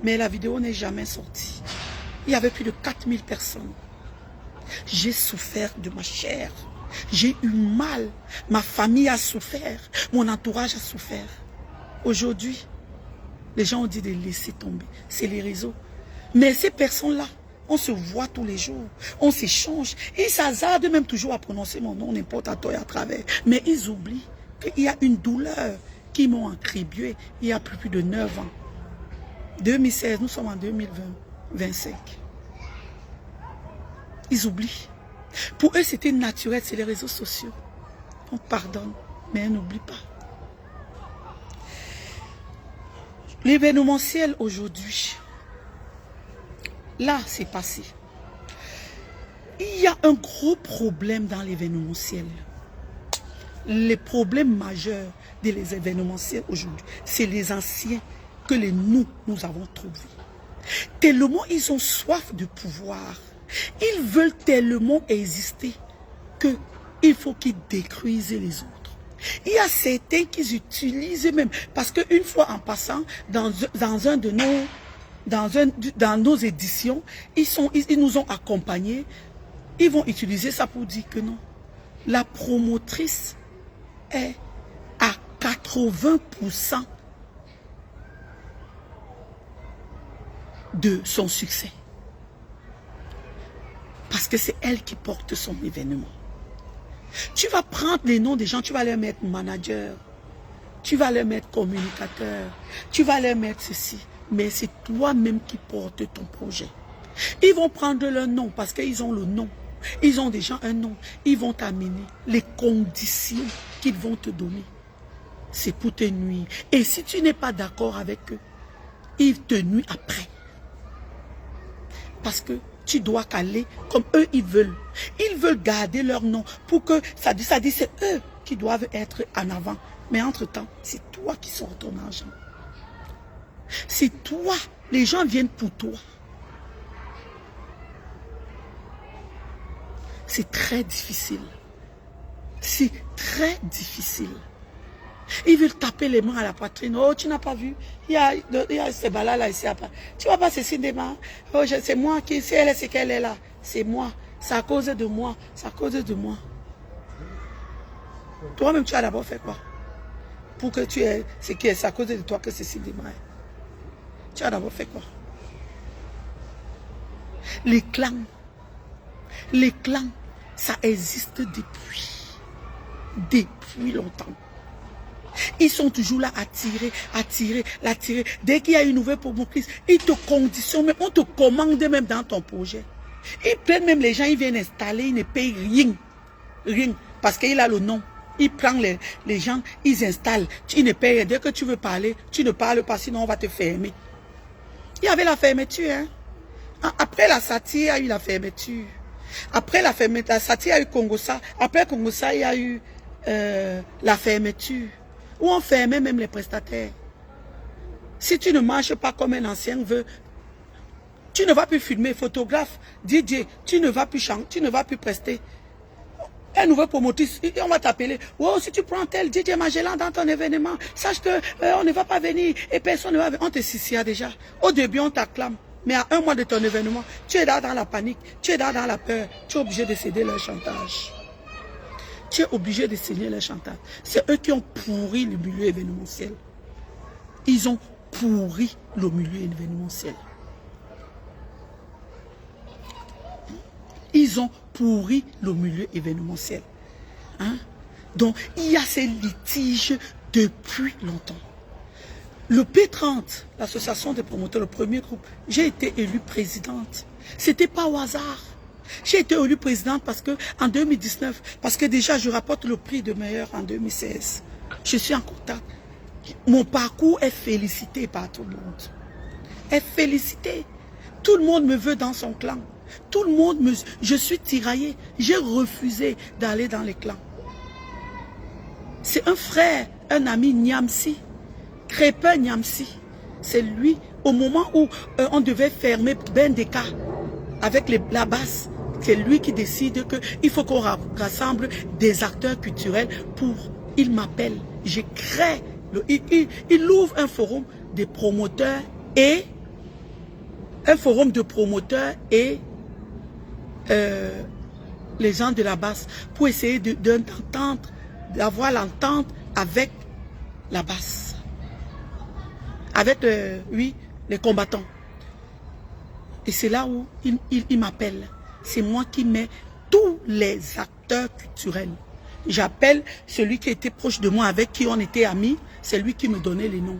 Mais la vidéo n'est jamais sortie. Il y avait plus de 4000 personnes. J'ai souffert de ma chair. J'ai eu mal. Ma famille a souffert. Mon entourage a souffert. Aujourd'hui, les gens ont dit de laisser tomber. C'est les réseaux. Mais ces personnes-là, on se voit tous les jours. On s'échange. Ils s'hasardent même toujours à prononcer mon nom n'importe à toi et à travers. Mais ils oublient qu'il y a une douleur qui m'ont attribué il y a plus de 9 ans. 2016, nous sommes en 2020. 25. Ils oublient. Pour eux, c'était naturel, c'est les réseaux sociaux. On pardonne, mais on n'oublie pas. L'événementiel aujourd'hui, là, c'est passé. Il y a un gros problème dans l'événementiel. Les problèmes majeurs des événementiels aujourd'hui, c'est les anciens que nous avons trouvés. Tellement ils ont soif de pouvoir. Ils veulent tellement exister qu'il faut qu'ils détruisent les autres. Il y a certains qui utilisent même, parce qu'une fois en passant dans nos éditions, ils nous ont accompagnés, ils vont utiliser ça pour dire que non. La promotrice est à 80% de son succès. Parce que c'est elle qui porte son événement. Tu vas prendre les noms des gens, tu vas leur mettre manager, tu vas leur mettre communicateur, tu vas leur mettre ceci. Mais c'est toi-même qui portes ton projet. Ils vont prendre leur nom parce qu'ils ont le nom. Ils ont déjà un nom. Ils vont t'amener les conditions qu'ils vont te donner. C'est pour te nuire. Et si tu n'es pas d'accord avec eux, ils te nuisent après. Parce que tu dois caler comme eux ils veulent. Ils veulent garder leur nom pour que ça dit c'est eux qui doivent être en avant. Mais entre-temps, c'est toi qui sors ton argent. C'est toi. Les gens viennent pour toi. C'est très difficile. C'est très difficile. Ils veulent taper les mains à la poitrine. Oh, tu n'as pas vu? Il y a ces balles là ici. Tu vois pas ceci des mains? Oh, c'est moi qui, si elle est ce qu'elle est là. C'est moi. C'est à cause de moi. C'est à cause de moi. Toi-même, tu as d'abord fait quoi? Pour que tu aies ce qui est, c'est à cause de toi que ceci des mains. Tu as d'abord fait quoi? Les clans, ça existe depuis longtemps. Ils sont toujours là à tirer. Dès qu'il y a une nouvelle promotrice, ils te conditionnent, même, on te commande même dans ton projet. Ils prennent même les gens, ils viennent installer, ils ne payent rien, parce qu'il a le nom. Ils prennent les gens, ils installent, ils ne payent rien. Dès que tu veux parler, tu ne parles pas, sinon on va te fermer. Il y avait la fermeture, hein. Après la satire, il y a eu la fermeture. Après la fermeture, la satire, il y a eu Congossa. Après Congossa, il y a eu la fermeture. Où on fermait même les prestataires. Si tu ne marches pas comme un ancien veut, tu ne vas plus filmer, photographe, DJ, tu ne vas plus chanter, tu ne vas plus prester. Un nouveau promotrice, on va t'appeler. Oh, si tu prends tel DJ Magellan dans ton événement, sache que on ne va pas venir et personne ne va venir. On te sissia déjà. Au début, on t'acclame. Mais à un mois de ton événement, tu es là dans la panique, tu es là dans la peur, tu es obligé de céder leur chantage. Tu es obligé de céder leur chantage. C'est eux qui ont pourri le milieu événementiel. Ils ont pourri le milieu événementiel. Ils ont pourri le milieu événementiel. Hein? Donc, il y a ces litiges depuis longtemps. Le P30, l'association des promoteurs, le premier groupe, j'ai été élue présidente. C'était pas au hasard. J'ai été élue présidente parce que en 2019, parce que déjà je rapporte le prix de meilleur en 2016. Je suis en contact. Mon parcours est félicité par tout le monde. Est félicité. Tout le monde me veut dans son clan. Tout le monde me... Je suis tiraillée. J'ai refusé d'aller dans les clans. C'est un frère, un ami Niamsi. Crépin Niamsi. C'est lui, au moment où on devait fermer Bendeka avec la basse, c'est lui qui décide qu'il faut qu'on rassemble des acteurs culturels pour... Il m'appelle, je crée, il ouvre un forum de promoteurs et... les gens de la basse pour essayer d'entendre, d'avoir l'entente avec la basse. Avec, oui, les combattants. Et c'est là où il m'appelle. C'est moi qui mets tous les acteurs culturels. J'appelle celui qui était proche de moi, avec qui on était amis. C'est lui qui me donnait les noms.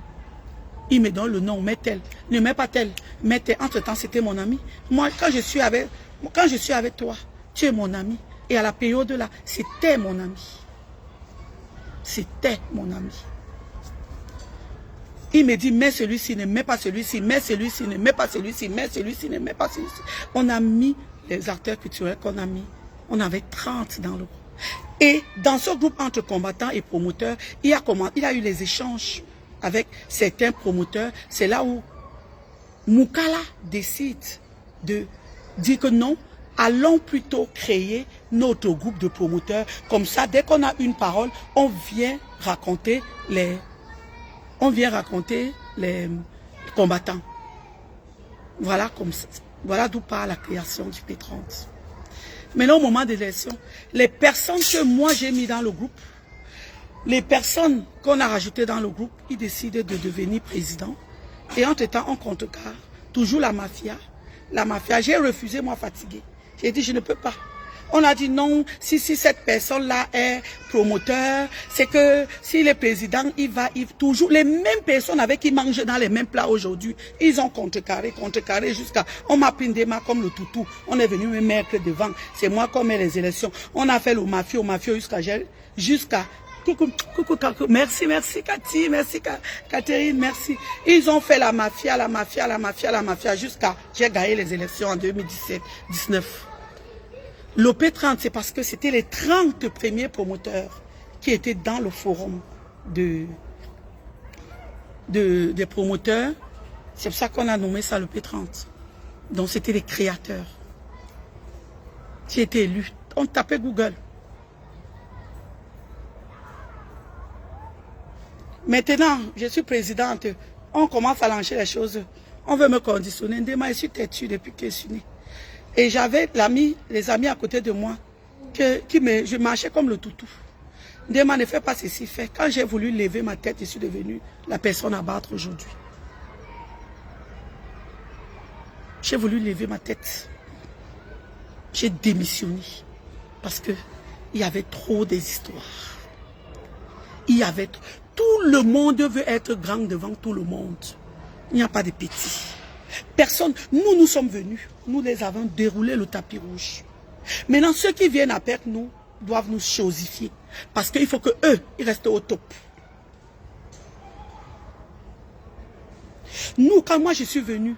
Il me donne le nom, mets tel. Ne mets pas tel, mets tel. Entre-temps, c'était mon ami. Moi, quand je suis avec toi, tu es mon ami. Et à la période là, c'était mon ami. C'était mon ami. Il me dit, mets celui-ci, ne mets pas celui-ci, mets celui-ci, ne mets pas celui-ci, mets celui-ci, ne mets pas celui-ci. On a mis les acteurs culturels qu'on a mis. On avait 30 dans le groupe. Et dans ce groupe entre combattants et promoteurs, il y a eu les échanges avec certains promoteurs. C'est là où Moukala décide de dire que non, allons plutôt créer notre groupe de promoteurs. Comme ça, dès qu'on a une parole, on vient raconter les combattants. Voilà d'où part la création du P30. Maintenant, au moment des élections, les personnes que moi j'ai mis dans le groupe, les personnes qu'on a rajoutées dans le groupe, ils décident de devenir président. Et entre-temps, on contrecarre toujours la mafia. La mafia, j'ai refusé, moi, fatigué. J'ai dit, je ne peux pas. On a dit non, si cette personne-là est promoteur, c'est que s'il est président, il toujours les mêmes personnes avec qui ils mangent dans les mêmes plats aujourd'hui. Ils ont contrecarré jusqu'à, on m'a pris des mains comme le toutou. On est venu me mettre devant. C'est moi qui ai mis les élections. On a fait le mafieux jusqu'à coucou, merci Cathy, merci Catherine, merci. Ils ont fait la mafia jusqu'à, j'ai gagné les élections en 2017-19. Le P30, c'est parce que c'était les 30 premiers promoteurs qui étaient dans le forum des promoteurs. C'est pour ça qu'on a nommé ça le P30. Donc c'était les créateurs qui étaient élus. On tapait Google. Maintenant, je suis présidente. On commence à lancer les choses. On veut me conditionner. Je suis têtue depuis que je suis née. Et j'avais les amis à côté de moi, je marchais comme le toutou. Ndema ne fait pas ceci, fait. Quand j'ai voulu lever ma tête, je suis devenue la personne à battre aujourd'hui. J'ai voulu lever ma tête. J'ai démissionné. Parce que il y avait trop des histoires. Tout le monde veut être grand devant tout le monde. Il n'y a pas de petits. Personne, nous sommes venus, nous les avons déroulé le tapis rouge. Maintenant, ceux qui viennent après nous doivent nous chosifier. Parce qu'il faut que eux, ils restent au top. Nous, quand moi je suis venu,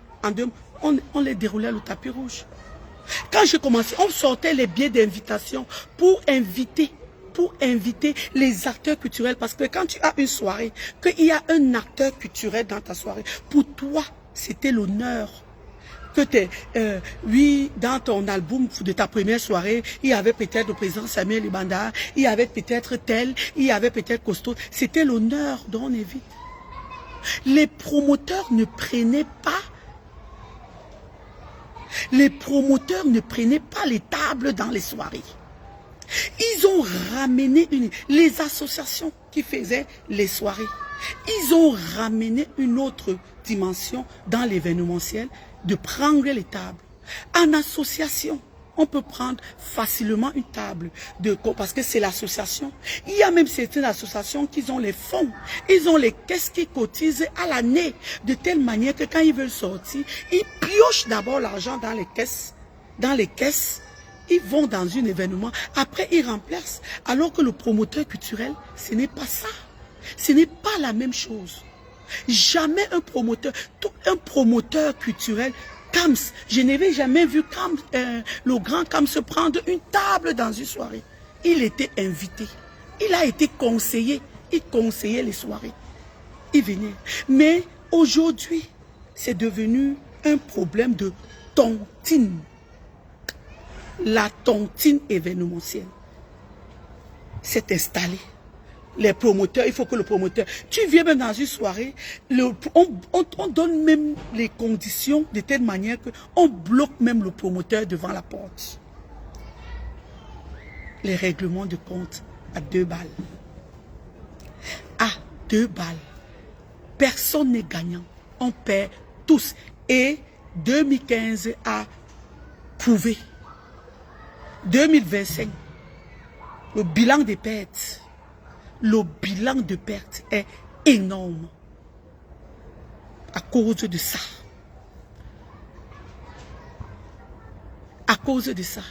on les déroulait le tapis rouge. Quand je commençais, on sortait les billets d'invitation pour inviter les acteurs culturels. Parce que quand tu as une soirée, qu'il y a un acteur culturel dans ta soirée, pour toi, c'était l'honneur que oui, dans ton album de ta première soirée, il y avait peut-être le président Samuel Libanda, il y avait peut-être tel, il y avait peut-être Costaud. C'était l'honneur dont on évite. Les promoteurs ne prenaient pas les tables dans les soirées. Ils ont ramené les associations qui faisaient les soirées. Ils ont ramené une autre dimension dans l'événementiel de prendre les tables. En association, on peut prendre facilement une table parce que c'est l'association. Il y a même certaines associations qui ont les fonds. Ils ont les caisses qui cotisent à l'année de telle manière que quand ils veulent sortir, ils piochent d'abord l'argent dans les caisses. Dans les caisses, ils vont dans un événement. Après, ils remplacent. Alors que le promoteur culturel, ce n'est pas ça. Ce n'est pas la même chose. Jamais un promoteur culturel, Kams, je n'avais jamais vu le grand Kams se prendre une table dans une soirée. Il était invité. Il a été conseillé. Il conseillait les soirées. Il venait. Mais aujourd'hui, c'est devenu un problème de tontine. La tontine événementielle s'est installée. Les promoteurs, il faut que le promoteur... Tu viens même dans une soirée, on donne même les conditions de telle manière qu'on bloque même le promoteur devant la porte. Les règlements de compte à 2 balles. À 2 balles. Personne n'est gagnant. On perd tous. Et 2015 a prouvé. 2025, le bilan des pertes. Le bilan de perte est énorme. À cause de ça. À cause de ça.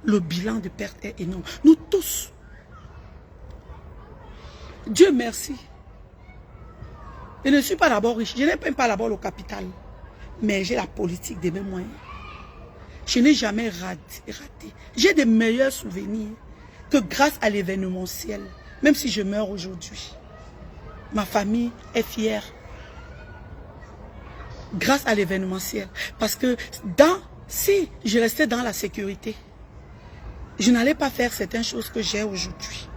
Le bilan de perte est énorme. Nous tous. Dieu merci. Je ne suis pas d'abord riche. Je n'ai même pas d'abord le capital. Mais j'ai la politique de mes moyens. Je n'ai jamais raté. J'ai des meilleurs souvenirs que grâce à l'événementiel. Même si je meurs aujourd'hui. Ma famille est fière. Grâce à l'événementiel. Parce que si je restais dans la sécurité, je n'allais pas faire certaines choses que j'ai aujourd'hui.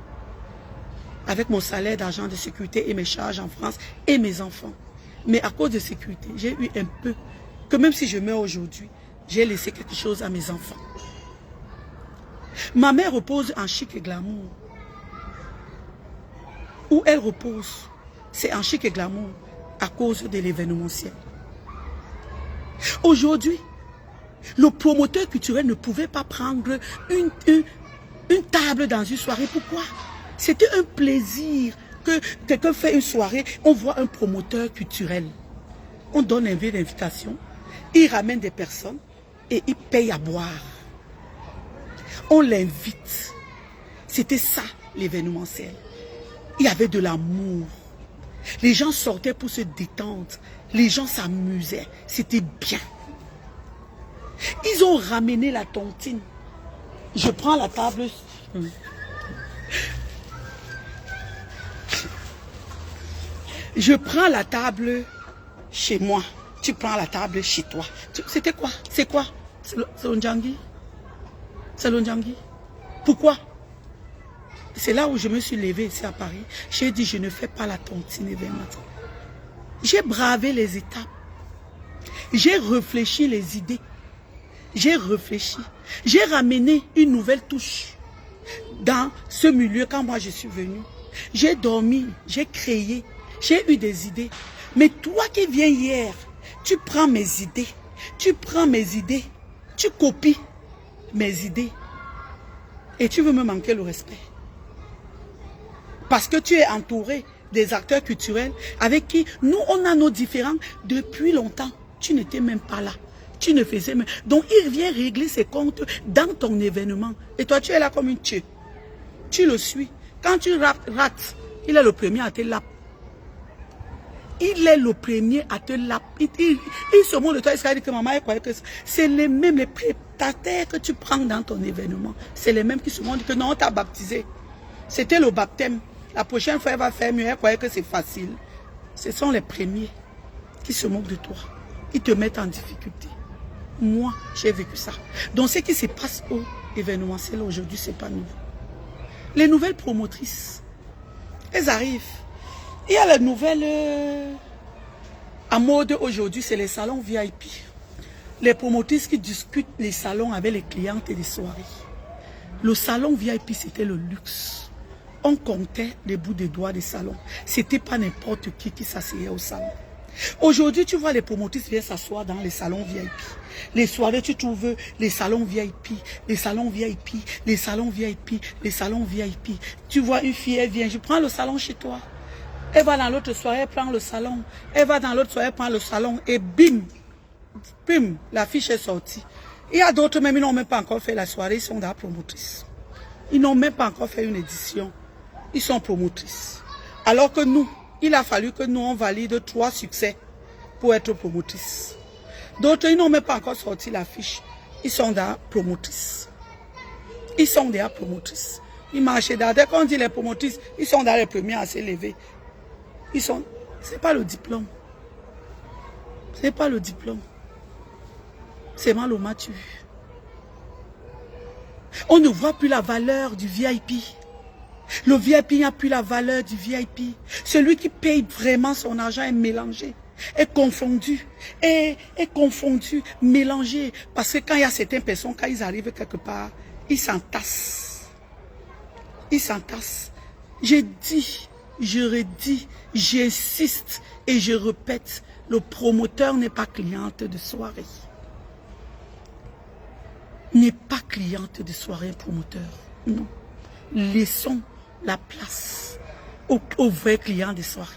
Avec mon salaire d'argent de sécurité et mes charges en France et mes enfants. Mais à cause de sécurité, j'ai eu un peu, que même si je meurs aujourd'hui, j'ai laissé quelque chose à mes enfants. Ma mère repose en chic et glamour. Où elle repose, c'est en chic et glamour à cause de l'événementiel. Aujourd'hui, le promoteur culturel ne pouvait pas prendre une table dans une soirée. Pourquoi? C'était un plaisir que quelqu'un fait une soirée, on voit un promoteur culturel. On donne un billet d'invitation, il ramène des personnes et il paye à boire. On l'invite. C'était ça l'événementiel. Il y avait de l'amour. Les gens sortaient pour se détendre. Les gens s'amusaient. C'était bien. Ils ont ramené la tontine. Je prends la table. Je prends la table chez moi. Tu prends la table chez toi. C'était quoi? C'est quoi? C'est le Ndjangi? C'est le Ndjangi? Pourquoi? C'est là où je me suis levée ici à Paris. J'ai dit, je ne fais pas la tontine événementielle. J'ai bravé les étapes. J'ai réfléchi les idées. J'ai réfléchi. J'ai ramené une nouvelle touche dans ce milieu quand moi je suis venue. J'ai dormi, j'ai créé, j'ai eu des idées. Mais toi qui viens hier, tu prends mes idées. Tu prends mes idées. Tu copies mes idées. Et tu veux me manquer le respect. Parce que tu es entouré des acteurs culturels avec qui nous, on a nos différends depuis longtemps. Tu n'étais même pas là. Tu ne faisais même... Donc, il vient régler ses comptes dans ton événement. Et toi, tu es là comme une tue. Tu le suis. Quand tu rates, il est le premier à te laper. Il est le premier à te laper. Il se montre de toi, il se dit que maman, elle croyait que c'est les mêmes, les prestataires que tu prends dans ton événement. C'est les mêmes qui se montrent que non, on t'a baptisé. C'était le baptême. La prochaine fois, elle va faire mieux. Elle croyait que c'est facile. Ce sont les premiers qui se moquent de toi. Ils te mettent en difficulté. Moi, j'ai vécu ça. Donc, ce qui se passe au événementiel aujourd'hui, ce n'est pas nouveau. Les nouvelles promotrices, elles arrivent. Il y a les nouvelles à mode aujourd'hui, c'est les salons VIP. Les promotrices qui discutent les salons avec les clientes et les soirées. Le salon VIP, c'était le luxe. On comptait les bouts des doigts des salons. C'était pas n'importe qui s'asseyait au salon. Aujourd'hui, tu vois les promotrices viennent s'asseoir dans les salons VIP. Les soirées, tu trouves les salons VIP, les salons VIP, les salons VIP, les salons VIP. Tu vois une fille, elle vient, je prends le salon chez toi. Elle va dans l'autre soirée, elle prend le salon. Elle va dans l'autre soirée, elle prend le salon. Et bim, bim, la fiche est sortie. Il y a d'autres, même ils n'ont même pas encore fait la soirée, ils sont dans la promotrice. Ils n'ont même pas encore fait une édition. Ils sont promotrices. Alors que nous, il a fallu que nous, on valide 3 succès pour être promotrices. D'autres, ils n'ont même pas encore sorti la fiche. Ils sont dans la promotrice. Ils sont déjà promotrices. Ils marchent dans. Dès qu'on dit les promotrices, ils sont dans les premiers à s'élever. Ils sont... C'est pas le diplôme. C'est pas le diplôme. C'est mal au matu. On ne voit plus la valeur du VIP. Le VIP n'a plus la valeur du VIP. Celui qui paye vraiment son argent est mélangé, est confondu, est confondu, mélangé. Parce que quand il y a certaines personnes, quand ils arrivent quelque part, ils s'entassent. Ils s'entassent. J'ai dit, je redis, j'insiste et je répète, le promoteur n'est pas cliente de soirée. N'est pas cliente de soirée, promoteur. Non. Laissons la place aux vrais clients des soirées.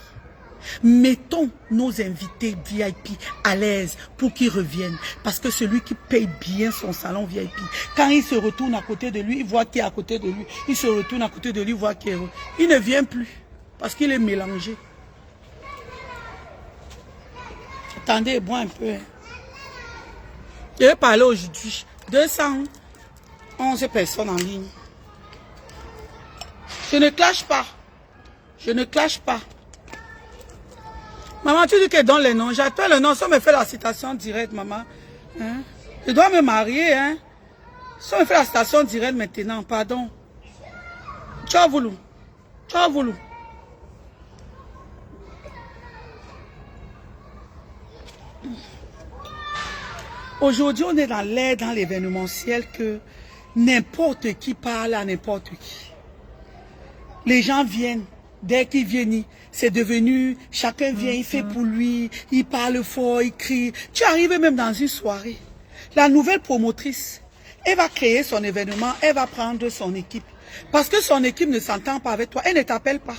Mettons nos invités VIP à l'aise pour qu'ils reviennent. Parce que celui qui paye bien son salon VIP, quand il se retourne à côté de lui, il voit qui est à côté de lui. Il se retourne à côté de lui, il voit qui est heureux. Il ne vient plus parce qu'il est mélangé. Attendez, bois un peu. Hein. Je vais parler aujourd'hui. 211 personnes en ligne. Je ne clash pas. Je ne clash pas. Maman, tu dis que dans les noms, j'appelle le nom, ça me fait la citation directe, maman. Hein? Je dois me marier, hein. Ça me fait la citation directe maintenant, pardon. Tu as voulu. Tu as voulu. Aujourd'hui, on est dans l'ère, dans l'événementiel, que n'importe qui parle à n'importe qui. Les gens viennent. Dès qu'ils viennent, c'est devenu, chacun vient, il fait pour lui, il parle fort, il crie. Tu arrives même dans une soirée. La nouvelle promotrice, elle va créer son événement, elle va prendre son équipe. Parce que son équipe ne s'entend pas avec toi, elle ne t'appelle pas.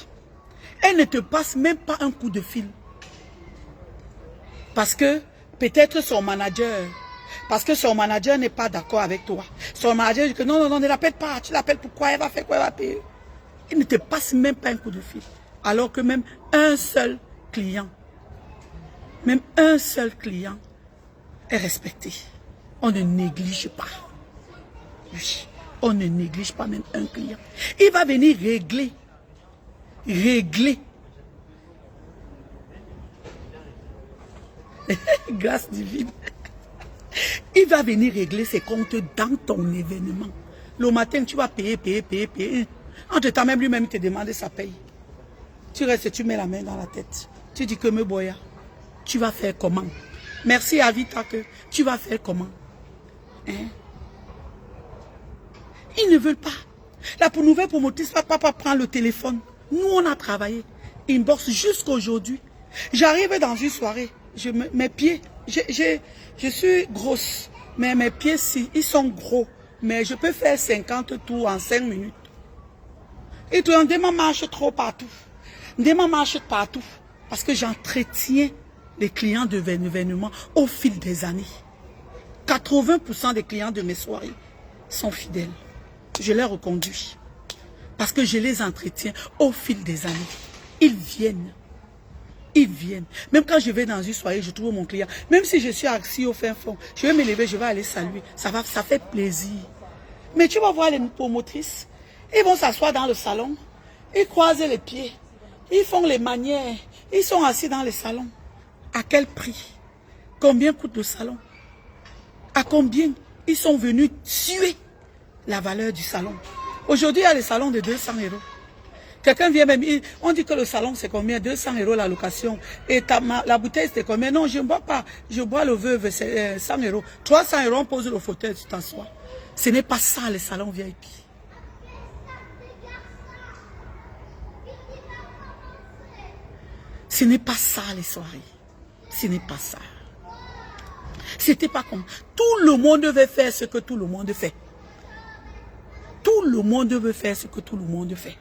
Elle ne te passe même pas un coup de fil. Parce que peut-être son manager n'est pas d'accord avec toi. Son manager dit que non, ne l'appelle pas, tu l'appelles pourquoi, elle va faire quoi, elle va payer. Il ne te passe même pas un coup de fil. Alors que même un seul client est respecté. On ne néglige pas. Oui, on ne néglige pas même un client. Il va venir régler. Grâce divine. Il va venir régler ses comptes dans ton événement. Le matin, tu vas payer. Entre temps, même lui-même, il te demande sa paye. Tu restes, tu mets la main dans la tête. Tu dis que me boya, tu vas faire comment? Merci à Vita que tu vas faire comment? Hein? Ils ne veulent pas. La nouvelle promotrice, papa prend le téléphone. Nous, on a travaillé. Inbox jusqu'à aujourd'hui. J'arrive dans une soirée. Mes pieds, je suis grosse. Mais mes pieds, ils sont gros. Mais je peux faire 50 tours en 5 minutes. Et tout, Ndema marche trop partout. Ndema marche partout. Parce que j'entretiens les clients de l'événement au fil des années. 80% des clients de mes soirées sont fidèles. Je les reconduis. Parce que je les entretiens au fil des années. Ils viennent. Même quand je vais dans une soirée, je trouve mon client. Même si je suis assis au fin fond, je vais me lever, je vais aller saluer. Ça fait plaisir. Mais tu vas voir les promotrices. Ils vont s'asseoir dans le salon, ils croisent les pieds, ils font les manières, ils sont assis dans le salon. À quel prix? Combien coûte le salon? À combien ils sont venus tuer la valeur du salon? Aujourd'hui, il y a les salons de 200 €. Quelqu'un vient même, on dit que le salon c'est combien? 200 € la location. Et la bouteille c'est combien? Non, je ne bois pas. Je bois le veuve, c'est 100 €. 300 €, on pose le fauteuil, tu t'assois. Ce n'est pas ça les salons VIP. Ce n'est pas ça les soirées. Ce n'est pas ça. C'était pas comme. Tout le monde veut faire ce que tout le monde fait. Tout le monde veut faire ce que tout le monde fait.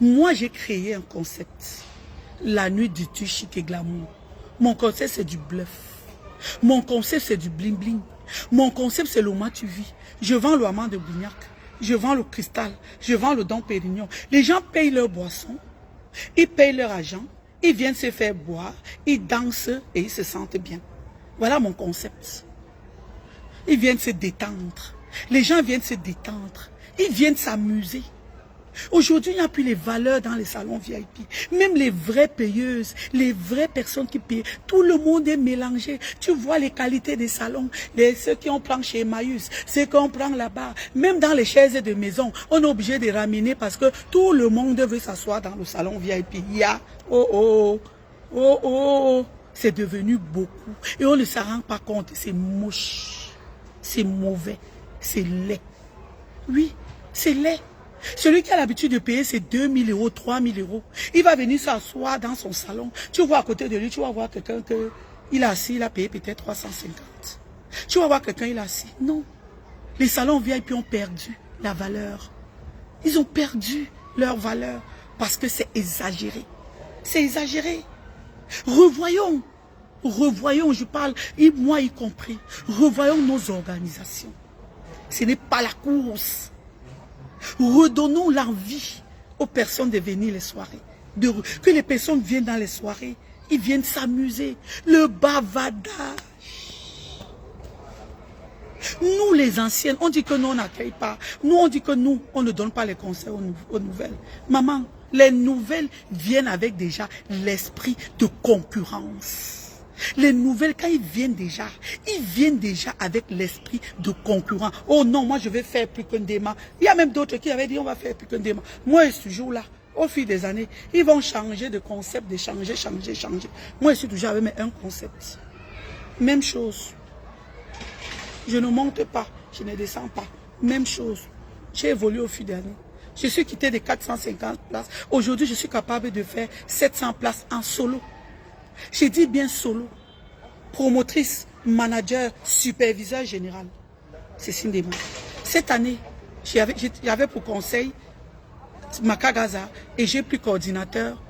Moi, j'ai créé un concept. La nuit du tu chic et glamour. Mon concept, c'est du bluff. Mon concept, c'est du bling bling. Mon concept, c'est le mois tu vis. Je vends le Haman de Bougnac. Je vends le cristal. Je vends le Dom Pérignon. Les gens payent leur boisson. Ils payent leur argent. Ils viennent se faire boire, ils dansent et ils se sentent bien. Voilà mon concept. Ils viennent se détendre. Les gens viennent se détendre. Ils viennent s'amuser. Aujourd'hui, il n'y a plus les valeurs dans les salons VIP. Même les vraies payeuses, les vraies personnes qui payent, tout le monde est mélangé. Tu vois les qualités des salons, ceux qui on prend chez Emmaüs, ceux qu'on prend là-bas. Même dans les chaises de maison, on est obligé de ramener parce que tout le monde veut s'asseoir dans le salon VIP. Il y a, c'est devenu beaucoup. Et on ne s'en rend pas compte, c'est moche, c'est mauvais, c'est laid. Oui, c'est laid. Celui qui a l'habitude de payer ses 2 000 €, 3 000 €, il va venir s'asseoir dans son salon. Tu vois à côté de lui, tu vas voir quelqu'un il est assis, il a payé peut-être 350. Tu vas voir quelqu'un, il est assis. Non. Les salons VIP ont perdu la valeur. Ils ont perdu leur valeur parce que c'est exagéré. C'est exagéré. Revoyons, revoyons, je parle, et moi y compris, revoyons nos organisations. Ce n'est pas la course. Redonnons l'envie aux personnes de venir les soirées. Que les personnes viennent dans les soirées, ils viennent s'amuser. Le bavardage. Nous, les anciennes, on dit que nous, on n'accueille pas. Nous, on dit que nous, on ne donne pas les conseils aux nouvelles. Maman, les nouvelles viennent avec déjà l'esprit de concurrence. Les nouvelles, quand ils viennent déjà avec l'esprit de concurrent. Oh non, moi, je vais faire plus qu'un démat. Il y a même d'autres qui avaient dit, on va faire plus qu'un démat. Moi, je suis toujours là. Au fil des années, ils vont changer de concept, de changer. Moi, je suis toujours avec un concept. Même chose. Je ne monte pas, je ne descends pas. Même chose. J'ai évolué au fil des années. Je suis quitté de 450 places. Aujourd'hui, je suis capable de faire 700 places en solo. J'ai dit bien solo. Promotrice, manager, superviseur général. C'est signe des mots. Cette année, j'avais pour conseil Makagaza et j'ai pris coordinateur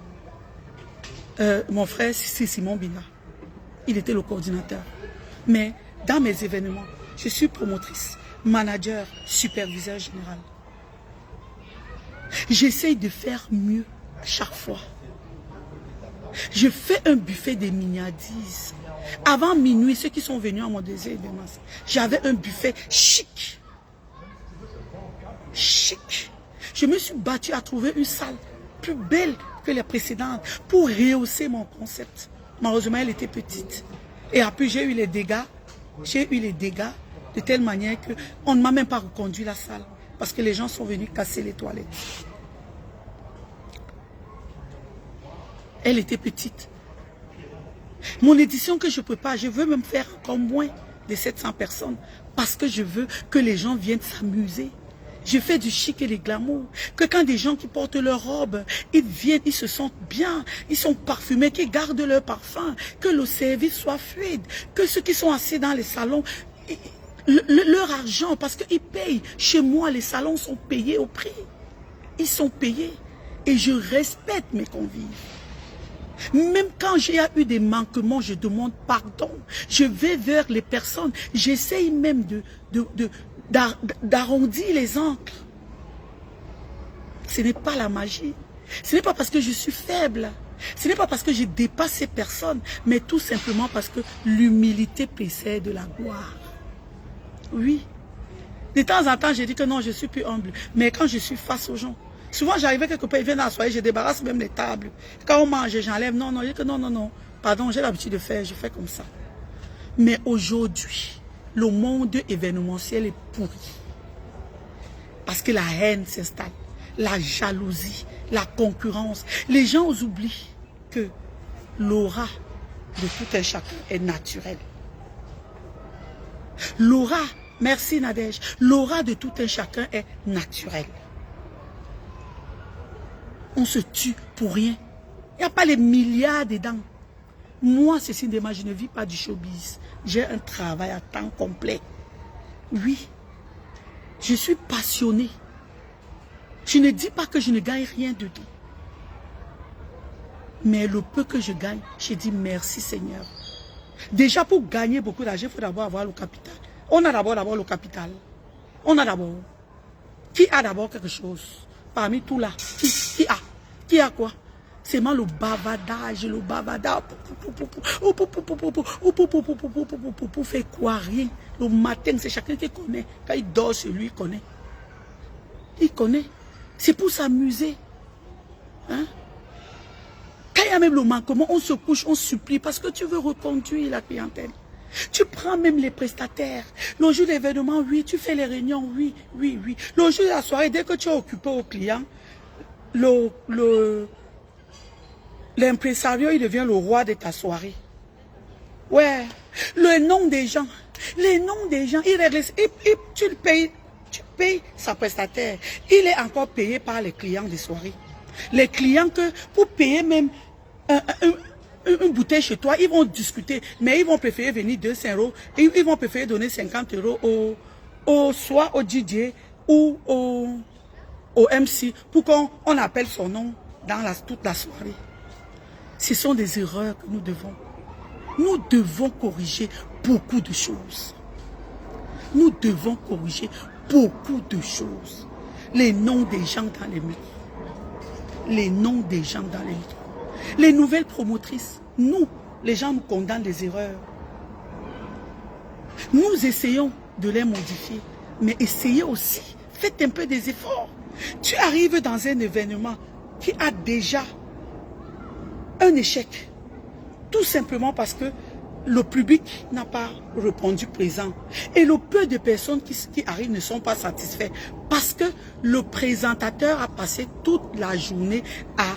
mon frère Simon Bina. Il était le coordinateur. Mais dans mes événements, je suis promotrice, manager, superviseur général. J'essaye de faire mieux à chaque fois. Je fais un buffet des mignardises. Avant minuit, ceux qui sont venus à mon deuxième événement, j'avais un buffet chic. Chic. Je me suis battue à trouver une salle plus belle que les précédentes pour rehausser mon concept. Malheureusement, elle était petite. Et après, j'ai eu les dégâts. De telle manière qu'on ne m'a même pas reconduit la salle. Parce que les gens sont venus casser les toilettes. Elle était petite. Mon édition que je prépare, je veux même faire encore moins de 700 personnes. Parce que je veux que les gens viennent s'amuser. Je fais du chic et du glamour. Que quand des gens qui portent leur robe, ils viennent, ils se sentent bien, ils sont parfumés, qu'ils gardent leur parfum, que le service soit fluide, que ceux qui sont assis dans les salons, leur argent, parce qu'ils payent. Chez moi, les salons sont payés au prix. Ils sont payés. Et je respecte mes convives. Même quand j'ai eu des manquements, je demande pardon. Je vais vers les personnes. J'essaye même d'arrondir les angles. Ce n'est pas la magie. Ce n'est pas parce que je suis faible. Ce n'est pas parce que je dépasse ces personnes. Mais tout simplement parce que l'humilité précède la gloire. Oui. De temps en temps, je dis que non, je suis plus humble. Mais quand je suis face aux gens, souvent j'arrivais quelque part, ils viennent à la soirée, je débarrasse même les tables. Quand on mange, j'enlève. Non, je dis que non. Pardon, j'ai l'habitude de faire, je fais comme ça. Mais aujourd'hui, le monde événementiel est pourri. Parce que la haine s'installe, la jalousie, la concurrence. Les gens oublient que l'aura de tout un chacun est naturelle. L'aura, merci Nadège, l'aura de tout un chacun est naturelle. On se tue pour rien. Il n'y a pas les milliards dedans. Moi, Cécile Dema, je ne vis pas du showbiz. J'ai un travail à temps complet. Oui. Je suis passionnée. Je ne dis pas que je ne gagne rien dedans. Mais le peu que je gagne, je dis merci Seigneur. Déjà pour gagner beaucoup d'argent, il faut d'abord avoir le capital. On a d'abord le capital. On a d'abord. Qui a d'abord quelque chose? Parmi tout là. Qui a quoi? C'est le bavardage, pour faire quoi? Rien. Le matin, c'est chacun qui connaît. Quand il dort, celui il connaît. Il connaît. C'est pour s'amuser. Hein? Quand il y a même le manquement, on se couche, on supplie parce que tu veux reconduire la clientèle. Tu prends même les prestataires. Le jour d'événement, oui. Tu fais les réunions, oui. Le jour de la soirée, dès que tu es occupé au client, l'impresario, il devient le roi de ta soirée. Ouais. Le nom des gens. Les noms des gens, tu payes sa prestataire. Il est encore payé par les clients des soirées. Les clients que, pour payer même une bouteille chez toi, ils vont discuter, mais ils vont préférer venir 200 €, ils vont préférer donner 50 € soit au DJ ou au MC pour qu'on appelle son nom dans toute la soirée. Ce sont des erreurs que nous devons. Nous devons corriger beaucoup de choses. Nous devons corriger beaucoup de choses. Les noms des gens dans les métros. Les noms des gens dans les métros. Les nouvelles promotrices. Nous, les gens nous condamnent des erreurs. Nous essayons de les modifier. Mais essayez aussi. Faites un peu des efforts. Tu arrives dans un événement qui a déjà un échec. Tout simplement parce que le public n'a pas répondu présent. Et le peu de personnes qui arrivent ne sont pas satisfaits. Parce que le présentateur a passé toute la journée à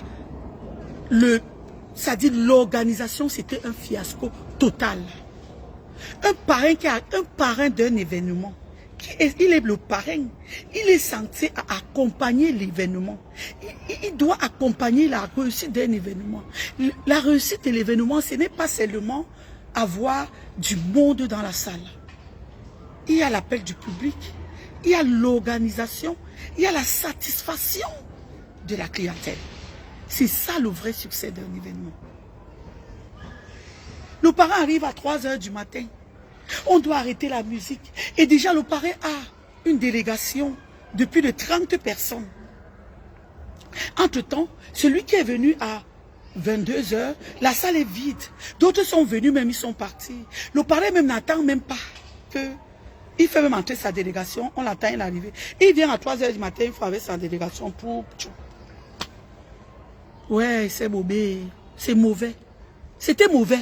c'est-à-dire l'organisation, c'était un fiasco total. Un parrain d'un événement, il est le parrain, il est censé accompagner l'événement. Il doit accompagner la réussite d'un événement. La réussite de l'événement, ce n'est pas seulement avoir du monde dans la salle. Il y a l'appel du public, il y a l'organisation, il y a la satisfaction de la clientèle. C'est ça le vrai succès d'un événement. Le parrain arrive à 3 h du matin. On doit arrêter la musique. Et déjà, le parrain a une délégation de plus de 30 personnes. Entre-temps, celui qui est venu à 22 h, la salle est vide. D'autres sont venus, même ils sont partis. Le parrain même n'attend même pas que... Il fait même entrer sa délégation, on l'attend, il est arrivé. Il vient à 3 h du matin, il faut avec sa délégation pour... Ouais, c'est mauvais. C'est mauvais. C'était mauvais.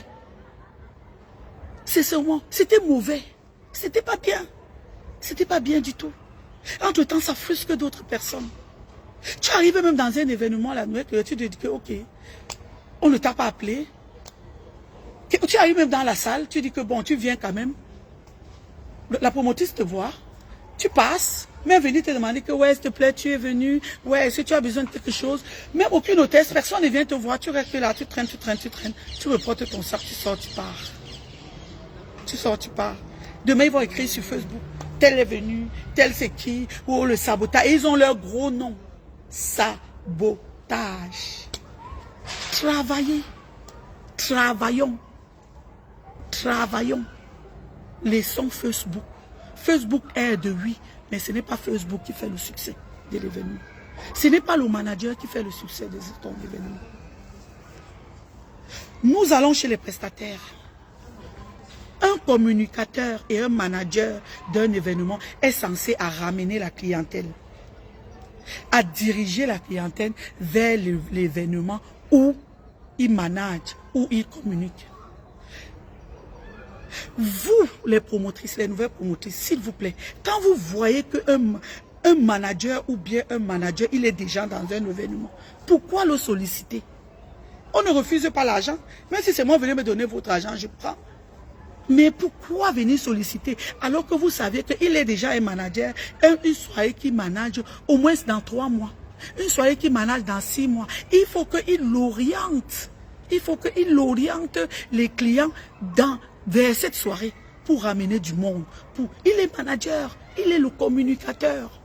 C'est seulement, c'était mauvais. C'était pas bien. C'était pas bien du tout. Entre-temps, ça frustre d'autres personnes. Tu arrives même dans un événement la nuit, tu te dis que, ok, on ne t'a pas appelé. Tu arrives même dans la salle, tu dis que bon, tu viens quand même. La promotrice te voit, tu passes, même venir te demander que, ouais, s'il te plaît, tu es venu, ouais, est-ce que tu as besoin de quelque chose? Même aucune hôtesse, personne ne vient te voir, tu restes là, tu traînes, tu reportes ton sac, tu sors, tu pars. Tu sors, tu pars. Demain, ils vont écrire sur Facebook, tel est venu, tel c'est qui, ou le sabotage. Et ils ont leur gros nom. Sabotage. Travaillez. Travaillons. Travaillons. Laissons Facebook. Facebook aide, oui, mais ce n'est pas Facebook qui fait le succès de l'événement. Ce n'est pas le manager qui fait le succès de ton événement. Nous allons chez les prestataires. Un communicateur et un manager d'un événement est censé à ramener la clientèle, à diriger la clientèle vers l'événement où il manage, où il communique. Vous, les promotrices, les nouvelles promotrices, s'il vous plaît, quand vous voyez qu'un manager ou bien un manager, il est déjà dans un événement, pourquoi le solliciter? On ne refuse pas l'argent. Même si c'est moi, venez me donner votre argent, je prends. Mais pourquoi venir solliciter alors que vous savez qu'il est déjà un manager, une soirée qui manage au moins dans 3 mois, une soirée qui manage dans 6 mois. Il faut qu'il l'oriente. Il faut qu'il oriente les clients vers cette soirée pour ramener du monde. Il est manager, il est le communicateur.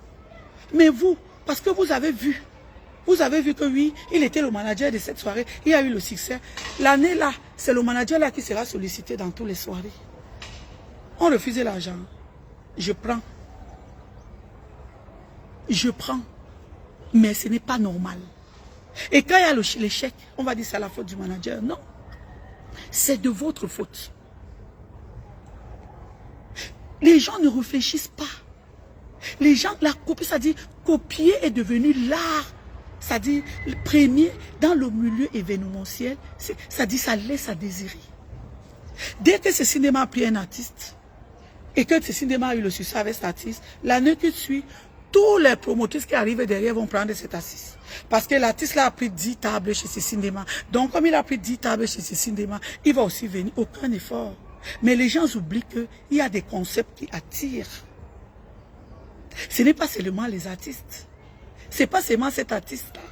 Mais vous, parce que vous avez vu que oui, il était le manager de cette soirée, il a eu le succès. L'année là, c'est le manager là qui sera sollicité dans toutes les soirées. On refuse l'argent. Je prends. Je prends. Mais ce n'est pas normal. Et quand il y a l'échec, on va dire c'est la faute du manager. Non. C'est de votre faute. Les gens ne réfléchissent pas. Les gens, la copie, c'est-à-dire copier est devenu l'art. C'est-à-dire, le premier, dans le milieu événementiel, c'est-à-dire, ça laisse à désirer. Dès que ce cinéma a pris un artiste, et que ce cinéma a eu le succès avec cet artiste, l'année qui suit, tous les promoteurs qui arrivent derrière vont prendre cet artiste. Parce que l'artiste là a pris 10 tables chez ce cinéma. Donc, comme il a pris 10 tables chez ce cinéma, il va aussi venir. Aucun effort. Mais les gens oublient qu'il y a des concepts qui attirent. Ce n'est pas seulement les artistes. Ce n'est pas seulement cet artiste-là.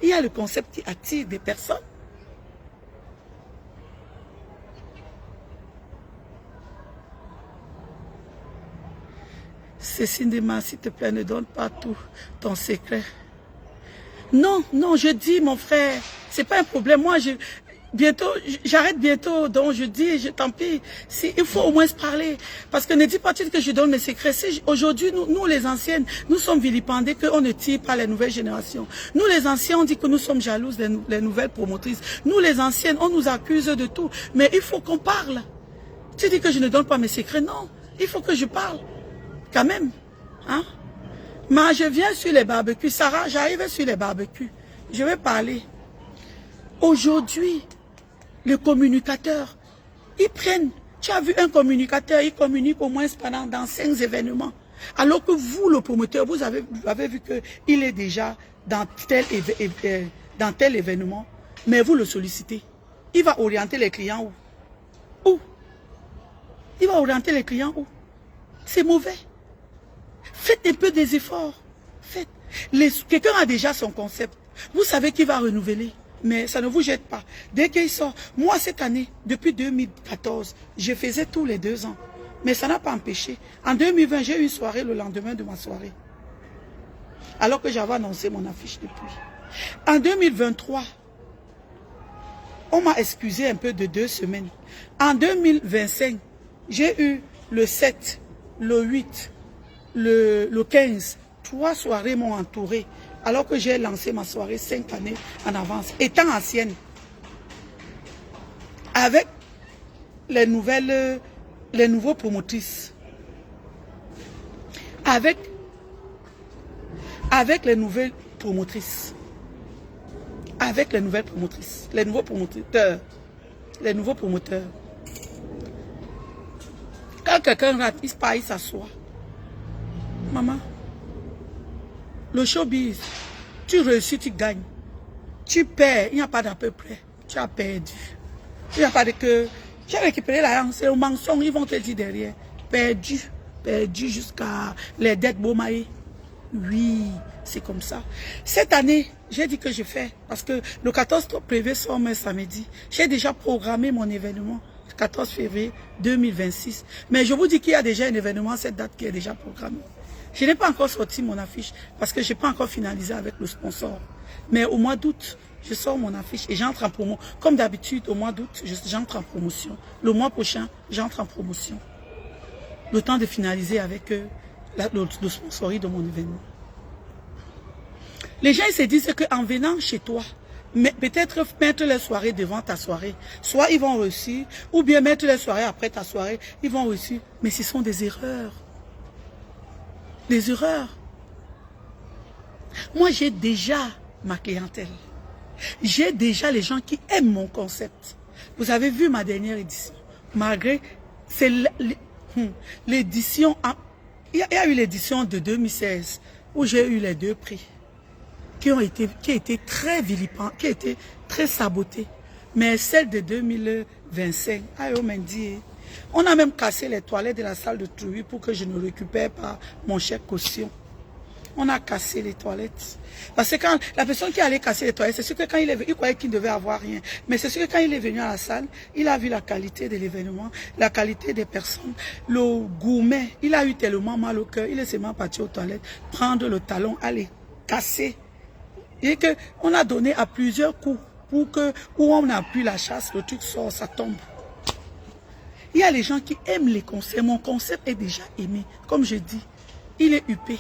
Il y a le concept qui attire des personnes. Ce cinéma, s'il te plaît, ne donne pas tout ton secret. Non, non, je dis, mon frère, c'est pas un problème. Moi, bientôt, j'arrête bientôt, donc je dis, tant pis, il faut au moins se parler. Parce que ne dis pas que je donne mes secrets. Aujourd'hui, nous les anciennes, nous sommes vilipendés qu'on ne tire pas les nouvelles générations. Nous les anciens, on dit que nous sommes jalouses les nouvelles promotrices. Nous les anciennes, on nous accuse de tout. Mais il faut qu'on parle. Tu dis que je ne donne pas mes secrets, non. Il faut que je parle, quand même. Hein? Mais je viens sur les barbecues. Sarah, j'arrive sur les barbecues. Je vais parler. Aujourd'hui, les communicateurs, ils prennent. Tu as vu un communicateur, il communique au moins dans 5 événements. Alors que vous, le promoteur, vous avez vu qu'il est déjà dans tel événement, mais vous le sollicitez. Il va orienter les clients où? Où? Il va orienter les clients où? C'est mauvais. Faites un peu des efforts. Faites. Quelqu'un a déjà son concept. Vous savez qu'il va renouveler. Mais ça ne vous jette pas. Dès qu'il sort, moi cette année, depuis 2014, je faisais tous les 2 ans. Mais ça n'a pas empêché. En 2020, j'ai eu une soirée le lendemain de ma soirée. Alors que j'avais annoncé mon affiche depuis. En 2023, on m'a excusé un peu de 2 semaines. En 2025, j'ai eu le 7, le 8, le 15. 3 soirées m'ont entouré. Alors que j'ai lancé ma soirée 5 années en avance, étant ancienne, avec les nouveaux promotrices, avec les nouvelles promotrices, les nouveaux promoteurs. Quand quelqu'un rate, il s'assoit. Maman, le showbiz, tu réussis, tu gagnes. Tu perds, il n'y a pas d'à peu près. Tu as perdu. Il n'y a pas de que... J'ai récupéré l'argent, c'est au mensonge, ils vont te dire derrière. Perdu jusqu'à les dettes Bomaï. Oui, c'est comme ça. Cette année, j'ai dit que je fais, parce que le 14 prévu sort un samedi. J'ai déjà programmé mon événement, le 14 février 2026. Mais je vous dis qu'il y a déjà un événement à cette date qui est déjà programmé. Je n'ai pas encore sorti mon affiche parce que je n'ai pas encore finalisé avec le sponsor. Mais au mois d'août, je sors mon affiche et j'entre en promo. Comme d'habitude, au mois d'août, j'entre en promotion. Le mois prochain, j'entre en promotion. Le temps de finaliser avec le sponsoring de mon événement. Les gens ils se disent qu'en venant chez toi, peut-être mettre les soirées devant ta soirée, soit ils vont réussir, ou bien mettre les soirées après ta soirée, ils vont réussir. Mais ce sont des erreurs. Des erreurs. Moi, j'ai déjà ma clientèle. J'ai déjà les gens qui aiment mon concept. Vous avez vu ma dernière édition. Malgré, c'est l'édition, il y a eu l'édition de 2016 où j'ai eu les 2 prix qui ont été très vilipendés, qui ont été très sabotés. Mais celle de 2025, on m'a dit, on a même cassé les toilettes de la salle de Trouille pour que je ne récupère pas mon chèque caution. On a cassé les toilettes. Parce que quand la personne qui allait casser les toilettes, c'est sûr que quand il est venu, il croyait qu'il ne devait avoir rien. Mais c'est sûr que quand il est venu à la salle, il a vu la qualité de l'événement, la qualité des personnes, le gourmet. Il a eu tellement mal au cœur, il est seulement parti aux toilettes, prendre le talon, aller casser. Et qu'on a donné à plusieurs coups pour que, où on n'a plus la chasse, le truc sort, ça tombe. Il y a les gens qui aiment les concepts. Mon concept est déjà aimé. Comme je dis, il est huppé,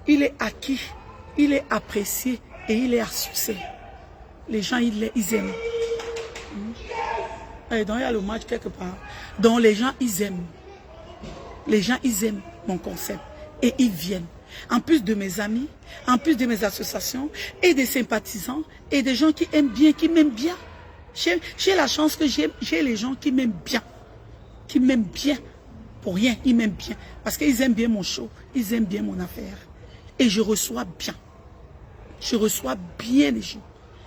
il est acquis, il est apprécié et il est à succès. Les gens, ils aiment. Et donc, il y a le match quelque part. Donc, les gens, ils aiment. Les gens, ils aiment mon concept. Et ils viennent. En plus de mes amis, en plus de mes associations, et des sympathisants, et des gens qui aiment bien, qui m'aiment bien. J'ai la chance que j'ai les gens qui m'aiment bien. Qui m'aiment bien. Pour rien, ils m'aiment bien. Parce qu'ils aiment bien mon show, ils aiment bien mon affaire. Et je reçois bien. Je reçois bien les gens.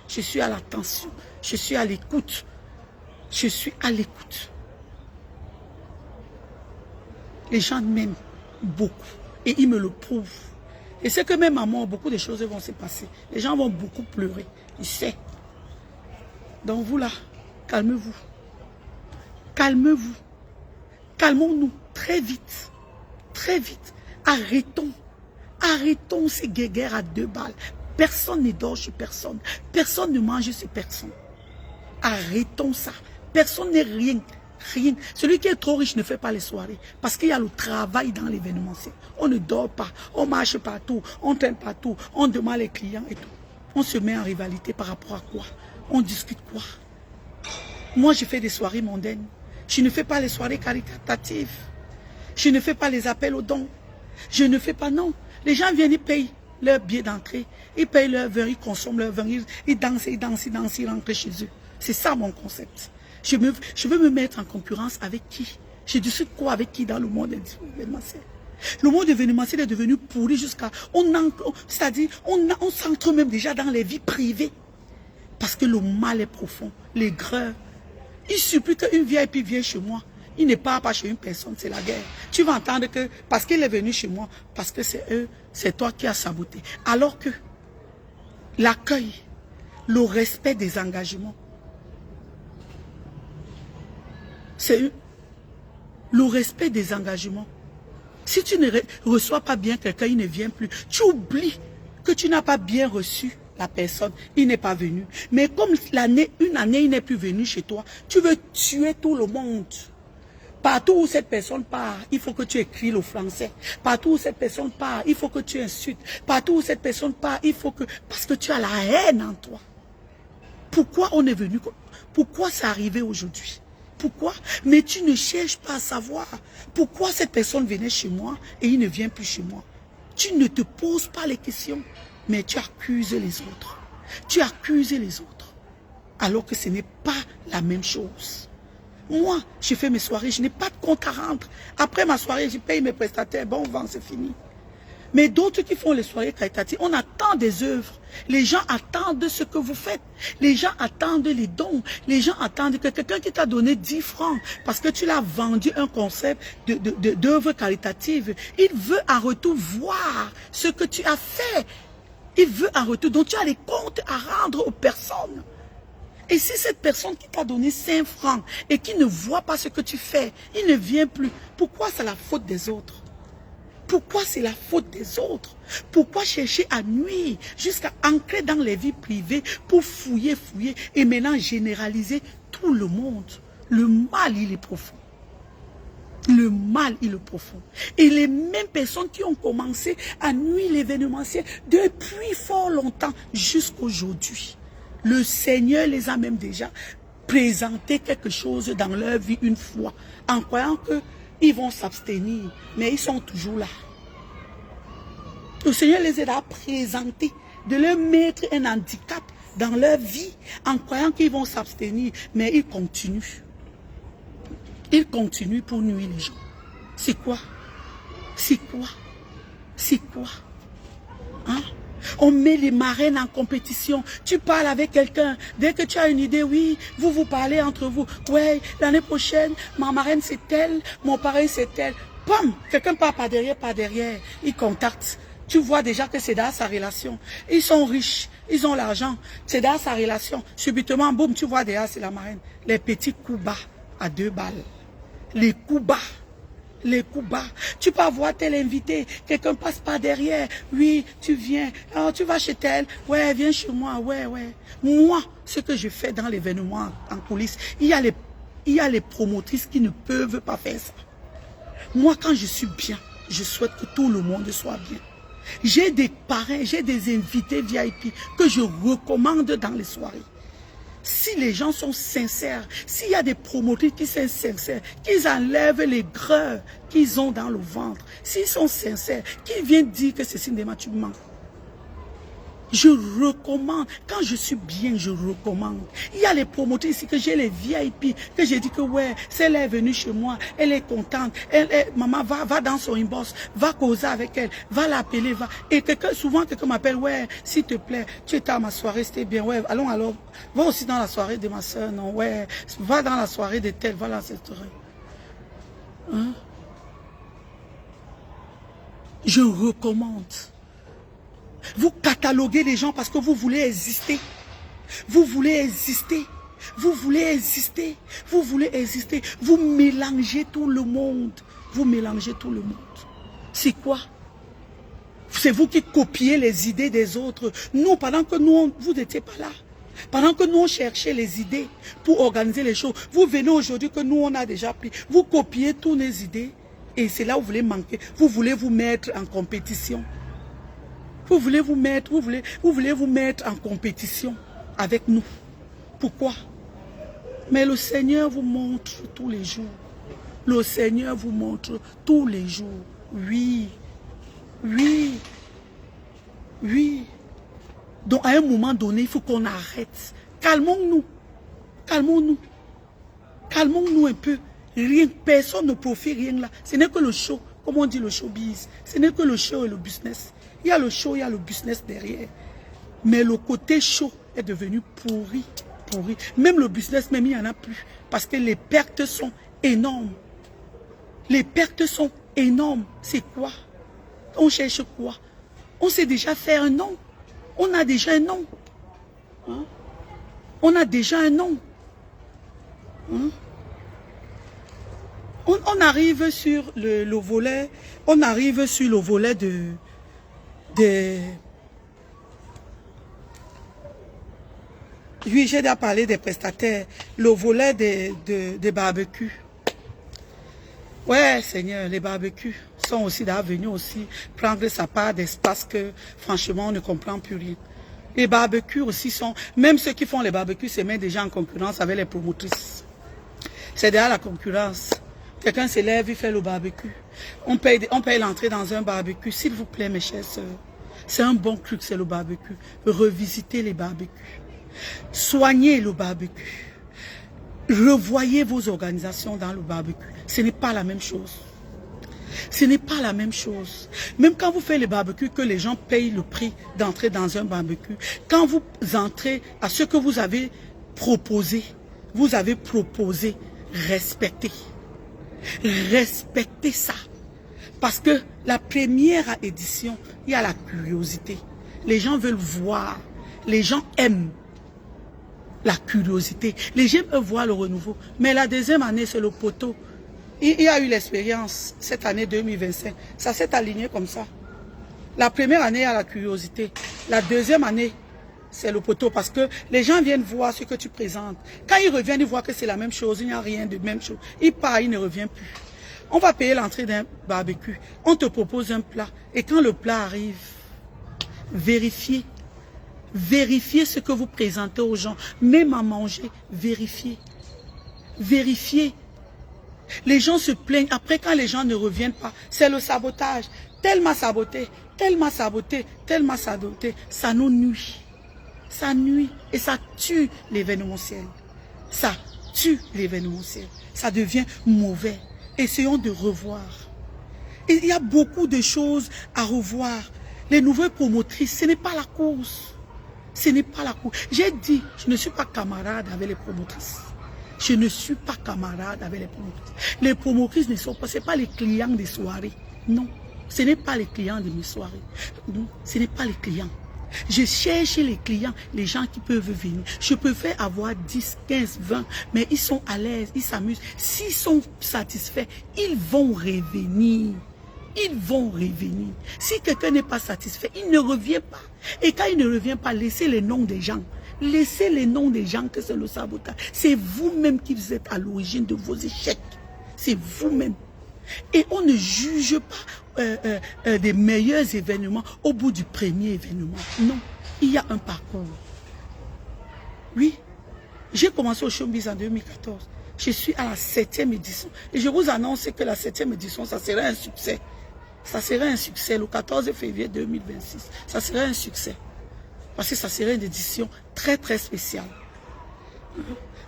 Je suis à l'attention. Je suis à l'écoute. Je suis à l'écoute. Les gens m'aiment beaucoup. Et ils me le prouvent. Et c'est que même à mort, beaucoup de choses vont se passer. Les gens vont beaucoup pleurer. Ils savent. Donc vous là, calmez-vous. Calmez-vous. Calmons-nous très vite. Très vite. Arrêtons. Arrêtons ces guéguerres à 2 balles. Personne ne dort chez personne. Personne ne mange chez personne. Arrêtons ça. Personne n'est rien. Rien. Celui qui est trop riche ne fait pas les soirées. Parce qu'il y a le travail dans l'événementiel. On ne dort pas. On marche partout. On traîne partout. On demande les clients et tout. On se met en rivalité par rapport à quoi? On discute quoi? Moi, je fais des soirées mondaines. Je ne fais pas les soirées caritatives. Je ne fais pas les appels aux dons. Je ne fais pas, non. Les gens viennent, ils payent leur billet d'entrée. Ils payent leur vin, ils consomment leur vin. Ils dansent, ils rentrent chez eux. C'est ça mon concept. Je veux me mettre en concurrence avec qui? Je discute quoi avec qui dans le monde événementiel? Le monde événementiel est devenu pourri jusqu'à... C'est-à-dire, on s'entre même déjà dans les vies privées. Parce que le mal est profond. L'aigreur. Il suffit qu'une VIP vienne chez moi. Il ne part pas chez une personne, c'est la guerre. Tu vas entendre que, parce qu'il est venu chez moi, parce que c'est eux, c'est toi qui as saboté. Alors que l'accueil, le respect des engagements, c'est le respect des engagements. Si tu ne reçois pas bien quelqu'un, il ne vient plus. Tu oublies que tu n'as pas bien reçu la personne, il n'est pas venu. Mais comme une année, il n'est plus venu chez toi, tu veux tuer tout le monde. Partout où cette personne part, il faut que tu écris le français. Partout où cette personne part, il faut que tu insultes. Partout où cette personne part, il faut que... Parce que tu as la haine en toi. Pourquoi on est venu? Pourquoi c'est arrivé aujourd'hui? Pourquoi? Mais tu ne cherches pas à savoir pourquoi cette personne venait chez moi et il ne vient plus chez moi. Tu ne te poses pas les questions, mais tu accuses les autres. Tu accuses les autres, alors que ce n'est pas la même chose. Moi, je fais mes soirées, je n'ai pas de compte à rendre. Après ma soirée, je paye mes prestataires, bon vent, c'est fini. Mais d'autres qui font les soirées caritatives, on attend des œuvres. Les gens attendent ce que vous faites. Les gens attendent les dons. Les gens attendent que quelqu'un qui t'a donné 10 francs, parce que tu l'as vendu un concept d'œuvre caritative, il veut en retour voir ce que tu as fait. Il veut en retour. Donc tu as les comptes à rendre aux personnes. Et si cette personne qui t'a donné 5 francs et qui ne voit pas ce que tu fais, il ne vient plus, pourquoi c'est la faute des autres? Pourquoi c'est la faute des autres? Pourquoi chercher à nuire jusqu'à ancrer dans les vies privées pour fouiller et maintenant généraliser tout le monde? Le mal, il est profond. Le mal, il est profond. Et les mêmes personnes qui ont commencé à nuire l'événementiel depuis fort longtemps jusqu'aujourd'hui. Le Seigneur les a même déjà présenté quelque chose dans leur vie une fois, en croyant qu'ils vont s'abstenir, mais ils sont toujours là. Le Seigneur les a présentés, de leur mettre un handicap dans leur vie, en croyant qu'ils vont s'abstenir, mais ils continuent. Ils continuent pour nuire les gens. C'est quoi? C'est quoi? C'est quoi? Hein? On met les marraines en compétition. Tu parles avec quelqu'un. Dès que tu as une idée, oui, vous parlez entre vous. Ouais, l'année prochaine, ma marraine c'est telle, mon parrain c'est tel. Pam, quelqu'un part par derrière. Il contacte. Tu vois déjà que c'est dans sa relation. Ils sont riches, ils ont l'argent. C'est dans sa relation. Subitement, boum, tu vois déjà c'est la marraine. Les petits coups bas à 2 balles. Les coups bas. Les coups bas. Tu peux avoir tel invité, quelqu'un passe par derrière. Oui, tu viens. Oh, tu vas chez tel. Ouais, viens chez moi. Ouais. Moi, ce que je fais dans l'événement en coulisses, il y a les promotrices qui ne peuvent pas faire ça. Moi, quand je suis bien, je souhaite que tout le monde soit bien. J'ai des parrains, j'ai des invités VIP que je recommande dans les soirées. Si les gens sont sincères, s'il y a des promoteurs qui sont sincères, qu'ils enlèvent les greurs qu'ils ont dans le ventre, s'ils sont sincères, qu'ils viennent dire que c'est cinéma, tu mens. Je recommande, quand je suis bien, je recommande. Il y a les promoteurs ici que j'ai les VIP, que j'ai dit que ouais, celle est venue chez moi, elle est contente, maman va dans son inbox, va causer avec elle, va l'appeler, va. Et souvent quelqu'un m'appelle, ouais, s'il te plaît, tu étais à ma soirée, c'était bien, ouais, allons alors, va aussi dans la soirée de ma soeur, non, ouais, va dans la soirée de telle, voilà, c'est vrai. Hein? Je recommande. Vous cataloguez les gens parce que vous voulez exister. Vous voulez exister. Vous voulez exister. Vous voulez exister. Vous mélangez tout le monde. Vous mélangez tout le monde. C'est quoi? C'est vous qui copiez les idées des autres. Nous, pendant que nous, vous n'étiez pas là. Pendant que nous, on cherchait les idées pour organiser les choses, vous venez aujourd'hui que nous, on a déjà pris. Vous copiez toutes nos idées et c'est là où vous voulez manquer. Vous voulez vous mettre en compétition. Vous voulez vous mettre en compétition avec nous. Pourquoi? Mais le Seigneur vous montre tous les jours. Le Seigneur vous montre tous les jours. Oui. Oui. Oui. Donc à un moment donné, il faut qu'on arrête. Calmons-nous. Calmons-nous. Calmons-nous un peu. Rien, personne ne profite rien là. Ce n'est que le show. Comme on dit le showbiz. Ce n'est que le show et le business. Il y a le show, il y a le business derrière. Mais le côté show est devenu pourri. Pourri. Même le business, même il n'y en a plus. Parce que les pertes sont énormes. Les pertes sont énormes. C'est quoi? On cherche quoi? On sait déjà faire un nom. On a déjà un nom. Hein? On a déjà un nom. Hein? On arrive sur le volet. On arrive sur le volet oui, j'ai déjà parlé des prestataires. Le volet des barbecues. Ouais, Seigneur, les barbecues sont aussi venus aussi prendre sa part d'espace que, franchement, on ne comprend plus rien. Les barbecues aussi sont, même ceux qui font les barbecues se mettent déjà en concurrence avec les promotrices. C'est déjà la concurrence. Quelqu'un se lève, il fait le barbecue. On paye l'entrée dans un barbecue. S'il vous plaît, mes chers sœurs, c'est un bon truc, c'est le barbecue. Revisitez les barbecues. Soignez le barbecue. Revoyez vos organisations dans le barbecue. Ce n'est pas la même chose. Ce n'est pas la même chose. Même quand vous faites les barbecues, que les gens payent le prix d'entrer dans un barbecue, quand vous entrez à ce que vous avez proposé, respectez. Respectez ça. Parce que la première édition, il y a la curiosité. Les gens veulent voir. Les gens aiment la curiosité. Les gens veulent voir le renouveau. Mais la deuxième année, c'est le poteau. Il y a eu l'expérience, cette année 2025. Ça s'est aligné comme ça. La première année, il y a la curiosité. La deuxième année, c'est le poteau. Parce que les gens viennent voir ce que tu présentes. Quand ils reviennent, ils voient que c'est la même chose. Il n'y a rien de même chose. Ils partent, ils ne reviennent plus. On va payer l'entrée d'un barbecue. On te propose un plat. Et quand le plat arrive, vérifiez. Vérifiez ce que vous présentez aux gens. Même à manger, vérifiez. Vérifiez. Les gens se plaignent. Après, quand les gens ne reviennent pas, c'est le sabotage. Tellement saboté, tellement saboté, tellement saboté. Ça nous nuit. Ça nuit. Et ça tue l'événementiel. Ça tue l'événementiel. Ça devient mauvais. Essayons de revoir. Et il y a beaucoup de choses à revoir. Les nouvelles promotrices, ce n'est pas la course. Ce n'est pas la course. J'ai dit, je ne suis pas camarade avec les promotrices. Je ne suis pas camarade avec les promotrices. Les promotrices ne sont pas, ce n'est pas les clients des soirées. Non, ce n'est pas les clients de mes soirées. Non, ce n'est pas les clients. Je cherche les clients, les gens qui peuvent venir. Je préfère avoir 10, 15, 20, mais ils sont à l'aise, ils s'amusent. S'ils sont satisfaits, ils vont revenir. Ils vont revenir. Si quelqu'un n'est pas satisfait, il ne revient pas. Et quand il ne revient pas, laissez les noms des gens. Laissez les noms des gens que c'est le sabotage. C'est vous-même qui vous êtes à l'origine de vos échecs. C'est vous-même. Et on ne juge pas des meilleurs événements au bout du premier événement. Non, il y a un parcours. Oui, j'ai commencé au showbiz en 2014. Je suis à la 7e édition. Et je vous annonce que la 7e édition, ça serait un succès. Ça serait un succès le 14 février 2026. Ça serait un succès. Parce que ça serait une édition très très spéciale.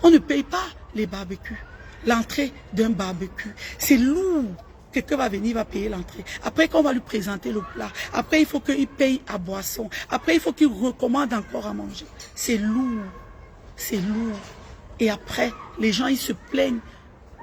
On ne paye pas les barbecues. L'entrée d'un barbecue, c'est lourd. Quelqu'un va venir, va payer l'entrée. Après qu'on va lui présenter le plat. Après il faut qu'il paye à boisson. Après il faut qu'il recommande encore à manger. C'est lourd. C'est lourd. Et après, les gens ils se plaignent.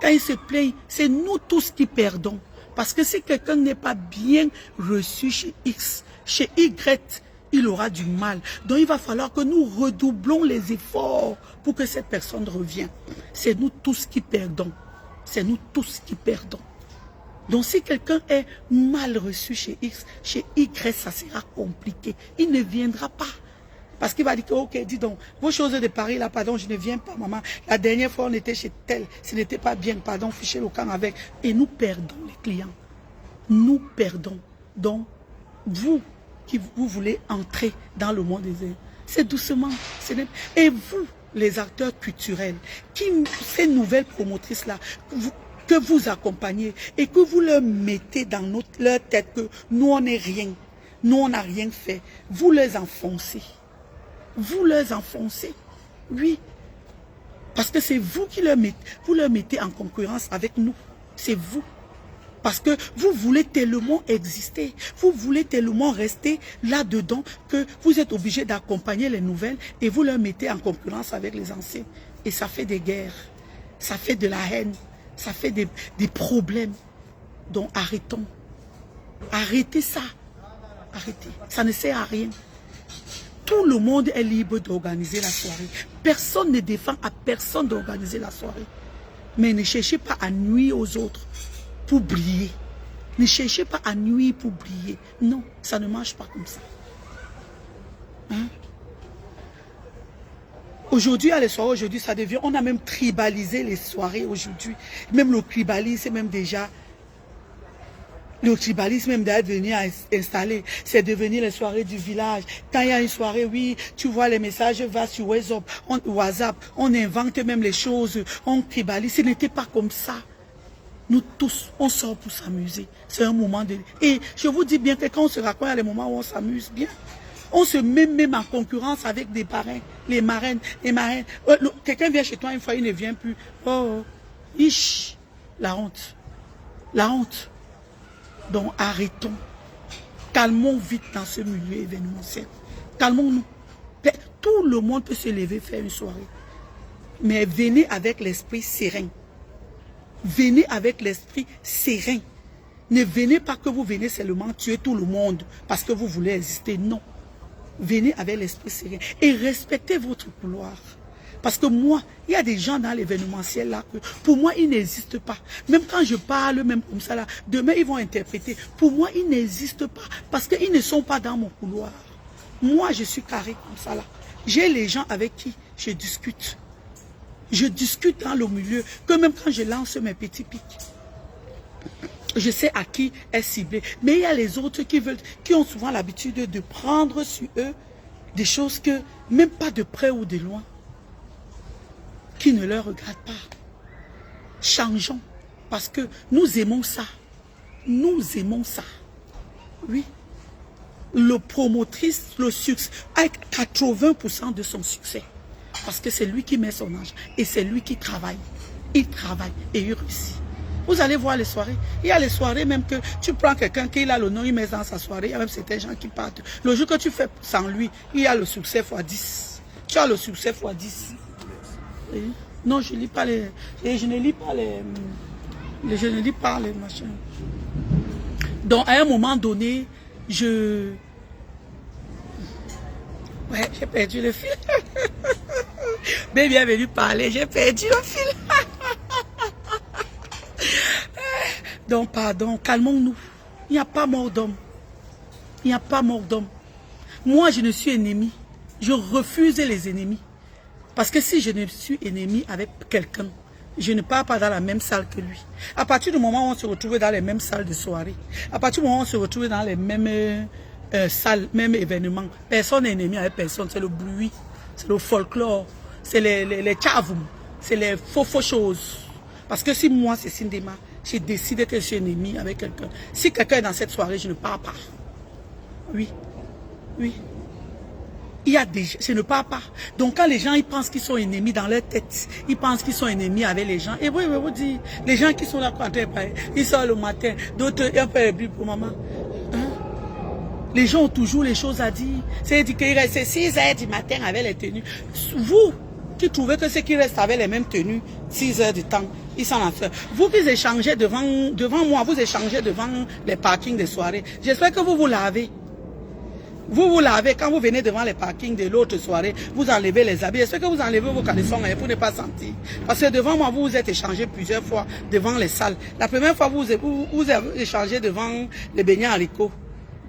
Quand ils se plaignent, c'est nous tous qui perdons. Parce que si quelqu'un n'est pas bien reçu chez X, chez Y, il aura du mal. Donc il va falloir que nous redoublons les efforts pour que cette personne revienne. C'est nous tous qui perdons. C'est nous tous qui perdons. Donc si quelqu'un est mal reçu chez X, chez Y, ça sera compliqué. Il ne viendra pas. Parce qu'il va dire que, ok, dis donc, vos choses de Paris, là, pardon, je ne viens pas, maman. La dernière fois, on était chez tel, ce n'était pas bien, pardon, fichez le camp avec. Et nous perdons les clients. Nous perdons. Donc, vous qui vous voulez entrer dans le monde des airs, c'est doucement. Et vous, les acteurs culturels, ces nouvelles promotrices-là, que vous accompagnez et que vous leur mettez dans leur tête que nous, on n'est rien, nous, on n'a rien fait, vous les enfoncez. Vous les enfoncez. Oui. Parce que c'est vous qui vous leur mettez en concurrence avec nous. C'est vous. Parce que vous voulez tellement exister, vous voulez tellement rester là-dedans que vous êtes obligé d'accompagner les nouvelles et vous leur mettez en concurrence avec les anciens. Et ça fait des guerres, ça fait de la haine, ça fait des problèmes. Donc arrêtons. Arrêtez ça. Arrêtez. Ça ne sert à rien. Tout le monde est libre d'organiser la soirée. Personne ne défend à personne d'organiser la soirée. Mais ne cherchez pas à nuire aux autres pour briller. Ne cherchez pas à nuire pour briller. Non, ça ne marche pas comme ça. Hein? Aujourd'hui, à les soirées, aujourd'hui, ça devient... On a même tribalisé les soirées aujourd'hui. Même le tribalisme, c'est même déjà... Le tribalisme même d'ailleurs devenu installé, c'est devenu les soirées du village. Quand il y a une soirée, oui, tu vois les messages, va sur WhatsApp, on invente même les choses, on tribalise. Ce n'était pas comme ça. Nous tous, on sort pour s'amuser. C'est un moment de... Et je vous dis bien que quand on se raconte, il y a des moments où on s'amuse bien. On se met même en concurrence avec des parrains, les marraines, les marraines. Quelqu'un vient chez toi une fois, il ne vient plus. Oh, ish, la honte. La honte. Donc arrêtons. Calmons vite dans ce milieu événementiel. Calmons-nous. Tout le monde peut se lever faire une soirée. Mais venez avec l'esprit serein. Venez avec l'esprit serein. Ne venez pas que vous venez seulement tuer tout le monde parce que vous voulez exister. Non. Venez avec l'esprit serein. Et respectez votre couloir. Parce que moi, il y a des gens dans l'événementiel là que pour moi, ils n'existent pas. Même quand je parle, même comme ça là, demain ils vont interpréter. Pour moi, ils n'existent pas parce qu'ils ne sont pas dans mon couloir. Moi, je suis carré comme ça là. J'ai les gens avec qui je discute. Je discute dans le milieu, que même quand je lance mes petits pics, je sais à qui est ciblé. Mais il y a les autres qui ont souvent l'habitude de prendre sur eux des choses que, même pas de près ou de loin, qui ne leur regardent pas. Changeons, parce que nous aimons ça. Nous aimons ça. Oui. Le promotrice, le succès, avec 80% de son succès. Parce que c'est lui qui met son âge et c'est lui qui travaille. Il travaille et il réussit. Vous allez voir les soirées. Il y a les soirées même que tu prends quelqu'un qui a le nom, il met dans sa soirée. Il y a même certains gens qui partent. Le jour que tu fais sans lui, il y a le succès x10. Tu as le succès x10. Et non, je lis pas les... Et je ne lis pas les... Je ne lis pas les machins. Donc, à un moment donné, ouais, j'ai perdu le fil. Mais bienvenue parler, j'ai perdu le fil. Donc, pardon, calmons-nous. Il n'y a pas mort d'homme. Il n'y a pas mort d'homme. Moi, je ne suis ennemi. Je refuse les ennemis. Parce que si je ne suis ennemi avec quelqu'un, je ne pars pas dans la même salle que lui. À partir du moment où on se retrouve dans les mêmes salles de soirée, à partir du moment où on se retrouve dans les mêmes salles, mêmes événements, personne n'est ennemi avec personne. C'est le bruit, c'est le folklore, c'est les tchavoum, c'est les faux choses. Parce que si moi, c'est Sindema, j'ai décidé que je suis ennemi avec quelqu'un. Si quelqu'un est dans cette soirée, je ne pars pas. Oui, oui. Il y a des gens, je ne pars pas. Donc quand les gens ils pensent qu'ils sont ennemis dans leur tête, ils pensent qu'ils sont ennemis avec les gens. Et oui, je vous dis, les gens qui sont là quand ils sortent le matin, d'autres un peu plus pour maman. Hein? Les gens ont toujours les choses à dire. C'est-à-dire qu'ils restent 6 heures du matin avec les tenues. Vous qui trouvez que ceux qui restent avec les mêmes tenues 6 heures du temps, ils sont en fait. Vous qui échangez devant moi, vous échangez devant les parkings des soirées. J'espère que vous vous lavez. Vous vous lavez, quand vous venez devant les parkings de l'autre soirée, vous enlevez les habits. Est-ce que vous enlevez vos caleçons pour ne pas sentir? Parce que devant moi, vous vous êtes échangé plusieurs fois devant les salles. La première fois, vous avez échangé devant les beignets haricots,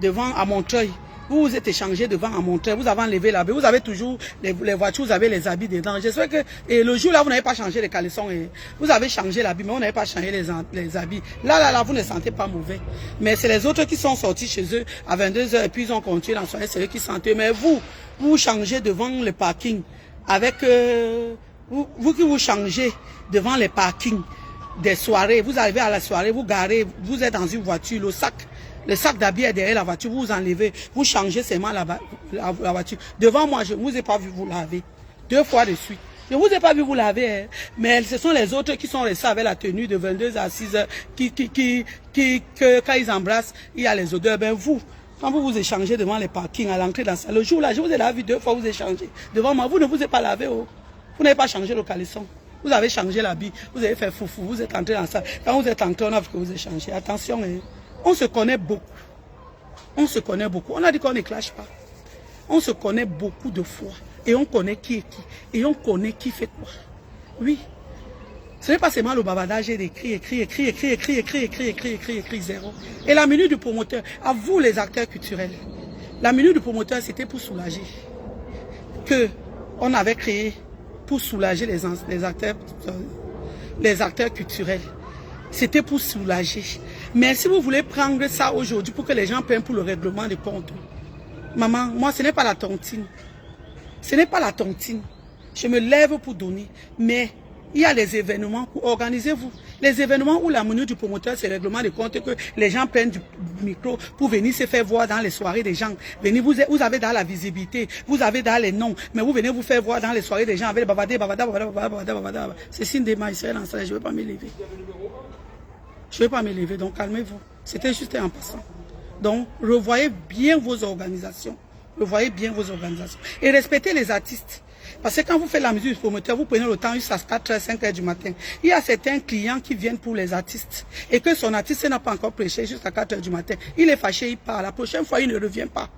devant à Montreuil. vous vous êtes échangé devant un monteur, vous avez enlevé l'habit, vous avez toujours les voitures, vous avez les habits dedans. J'espère que et le jour là, vous n'avez pas changé les caleçons. Et vous avez changé l'habit, mais vous n'avez pas changé les habits. Là, vous ne sentez pas mauvais. Mais c'est les autres qui sont sortis chez eux à 22h et puis ils ont continué dans la soirée, c'est eux qui sentaient. Mais vous changez devant le parking avec... vous qui vous changez devant les parkings des soirées, vous arrivez à la soirée, vous garez, vous êtes dans une voiture, le sac d'habits est derrière la voiture, vous enlevez, vous changez seulement la voiture. Devant moi, je ne vous ai pas vu vous laver. 2 fois de suite. Je ne vous ai pas vu vous laver, hein. Mais ce sont les autres qui sont restés avec la tenue de 22 à 6 heures, quand ils embrassent, il y a les odeurs. Ben vous, quand vous vous échangez devant les parkings à l'entrée de la salle, le jour là, je vous ai vu 2 fois vous échangez. Devant moi, vous ne vous êtes pas lavé, oh. Vous n'avez pas changé le caleçon. Vous avez changé l'habit. Vous avez fait foufou. Vous êtes entré dans la salle. Quand vous êtes entré, on a vu que vous échangez. Attention, hein. On se connaît beaucoup. On se connaît beaucoup. On a dit qu'on ne clash pas. On se connaît beaucoup de fois. Et on connaît qui est qui. Et on connaît qui fait quoi. Oui. Ce n'est pas seulement le bavardage d'écrit, écrit, zéro. Et la minute du promoteur, à vous les acteurs culturels, la minute du promoteur, c'était pour soulager. Que on avait créé pour soulager les acteurs culturels. C'était pour soulager. Mais si vous voulez prendre ça aujourd'hui pour que les gens prennent pour le règlement de compte, maman, moi ce n'est pas la tontine. Ce n'est pas la tontine. Je me lève pour donner. Mais il y a les événements pour organisez-vous. Les événements où la minute du promoteur, c'est le règlement de compte que les gens prennent du micro pour venir se faire voir dans les soirées des gens. Venez, vous avez dans la visibilité, vous avez dans les noms, mais vous venez vous faire voir dans les soirées des gens avec les bavada. C'est signe de maïs, je ne vais pas m'élever. Je ne vais pas m'élever, donc calmez-vous. C'était juste en passant. Donc, revoyez bien vos organisations. Revoyez bien vos organisations. Et respectez les artistes. Parce que quand vous faites la musique du promoteur, vous prenez le temps jusqu'à 4h, 5h du matin. Il y a certains clients qui viennent pour les artistes. Et que son artiste n'a pas encore prêché jusqu'à 4h du matin. Il est fâché, il part. La prochaine fois, il ne revient pas.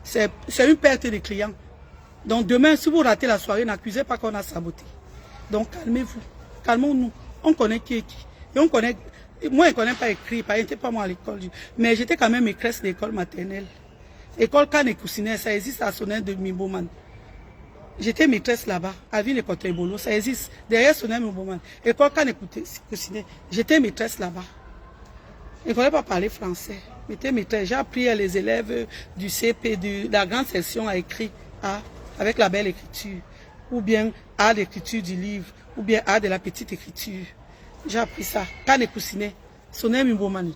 C'est une perte de clients. Donc demain, si vous ratez la soirée, n'accusez pas qu'on a saboté. Donc calmez-vous. Calmons-nous. On connaît qui est qui. Et on connaît... Moi, je ne connais pas écrit. Je n'étais pas moi à l'école. Mais j'étais quand même maîtresse d'école maternelle. École Kane Koussine, ça existe à Sonnet de Mimboman. J'étais maîtresse là-bas, à Ville-et-Côte-Bolo, ça existe. Derrière Sonnet Mimboman. École Kane Koussine, j'étais maîtresse là-bas. Je ne connais pas parler français. J'étais maîtresse. J'ai appris à les élèves du CP, de la grande section à écrire A, avec la belle écriture. Ou bien A d'écriture du livre, ou bien A de la petite écriture. J'ai appris ça. Kane Koussine, Sonnet Mimboman.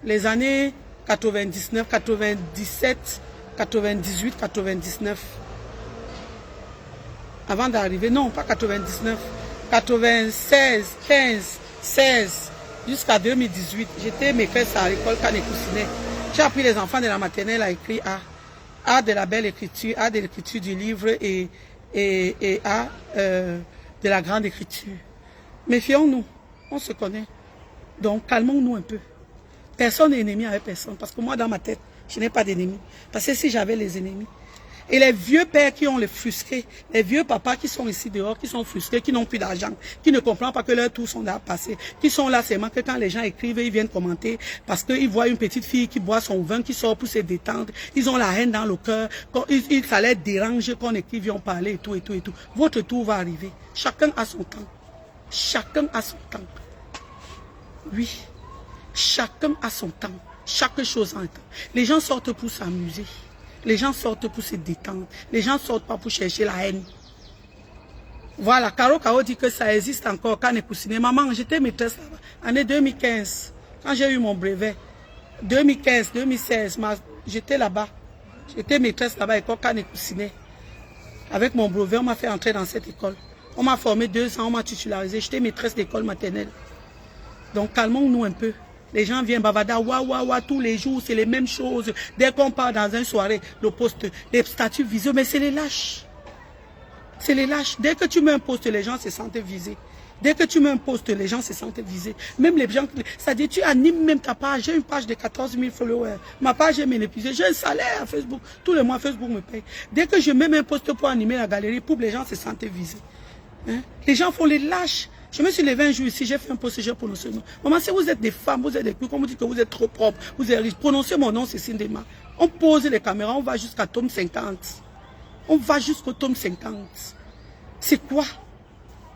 Les années 99, 97, 98, 99. Avant d'arriver, non, pas 99, 96, 15, 16, jusqu'à 2018. J'étais maîtresse à l'école Kane Koussine. J'ai appris les enfants de la maternelle à écrire A. A de la belle écriture, A de l'écriture du livre et A de la grande écriture. Méfions-nous, on se connaît. Donc calmons-nous un peu. Personne n'est ennemi avec personne. Parce que moi, dans ma tête, je n'ai pas d'ennemis. Parce que si j'avais les ennemis, et les vieux pères qui ont les frustrés, les vieux papas qui sont ici dehors, qui sont frustrés, qui n'ont plus d'argent, qui ne comprennent pas que leurs tours sont déjà passés, qui sont là seulement que quand les gens écrivent, ils viennent commenter parce qu'ils voient une petite fille qui boit son vin, qui sort pour se détendre. Ils ont la haine dans le cœur. Ça les dérange qu'on écrive, ils ont parlé et tout, et tout, et tout. Votre tour va arriver. Chacun a son temps. Chacun a son temps. Oui. Chacun a son temps. Chaque chose a un temps. Les gens sortent pour s'amuser. Les gens sortent pour se détendre. Les gens sortent pas pour chercher la haine. Voilà, Caro dit que ça existe encore. Kane Koussine. Maman, j'étais maîtresse là-bas. Année 2015, quand j'ai eu mon brevet. 2015, 2016, j'étais là-bas. J'étais maîtresse là-bas, école Kane Koussine. Avec mon brevet, on m'a fait entrer dans cette école. On m'a formé 2 ans, on m'a titularisé. J'étais maîtresse d'école maternelle. Donc calmons-nous un peu. Les gens viennent bavada, tous les jours, c'est les mêmes choses. Dès qu'on part dans une soirée, le poste, les statuts visés, mais c'est les lâches. C'est les lâches. Dès que tu mets un poste, les gens se sentent visés. Dès que tu mets un poste, les gens se sentent visés. Même les gens, c'est-à-dire tu animes même ta page. J'ai une page de 14 000 followers. Ma page est monétisée. J'ai un salaire à Facebook. Tous les mois, Facebook me paye. Dès que je mets un poste pour animer la galerie, les gens se sentent visés. Hein? Les gens font les lâches. Je me suis levé un jour ici, j'ai fait un post, j'ai prononcé le nom. Maman, si vous êtes des femmes, vous êtes des couilles, comme vous dites que vous êtes trop propre, vous êtes riche, prononcez mon nom, c'est Sindema. On pose les caméras, on va jusqu'à tome 50. On va jusqu'au tome 50. C'est quoi?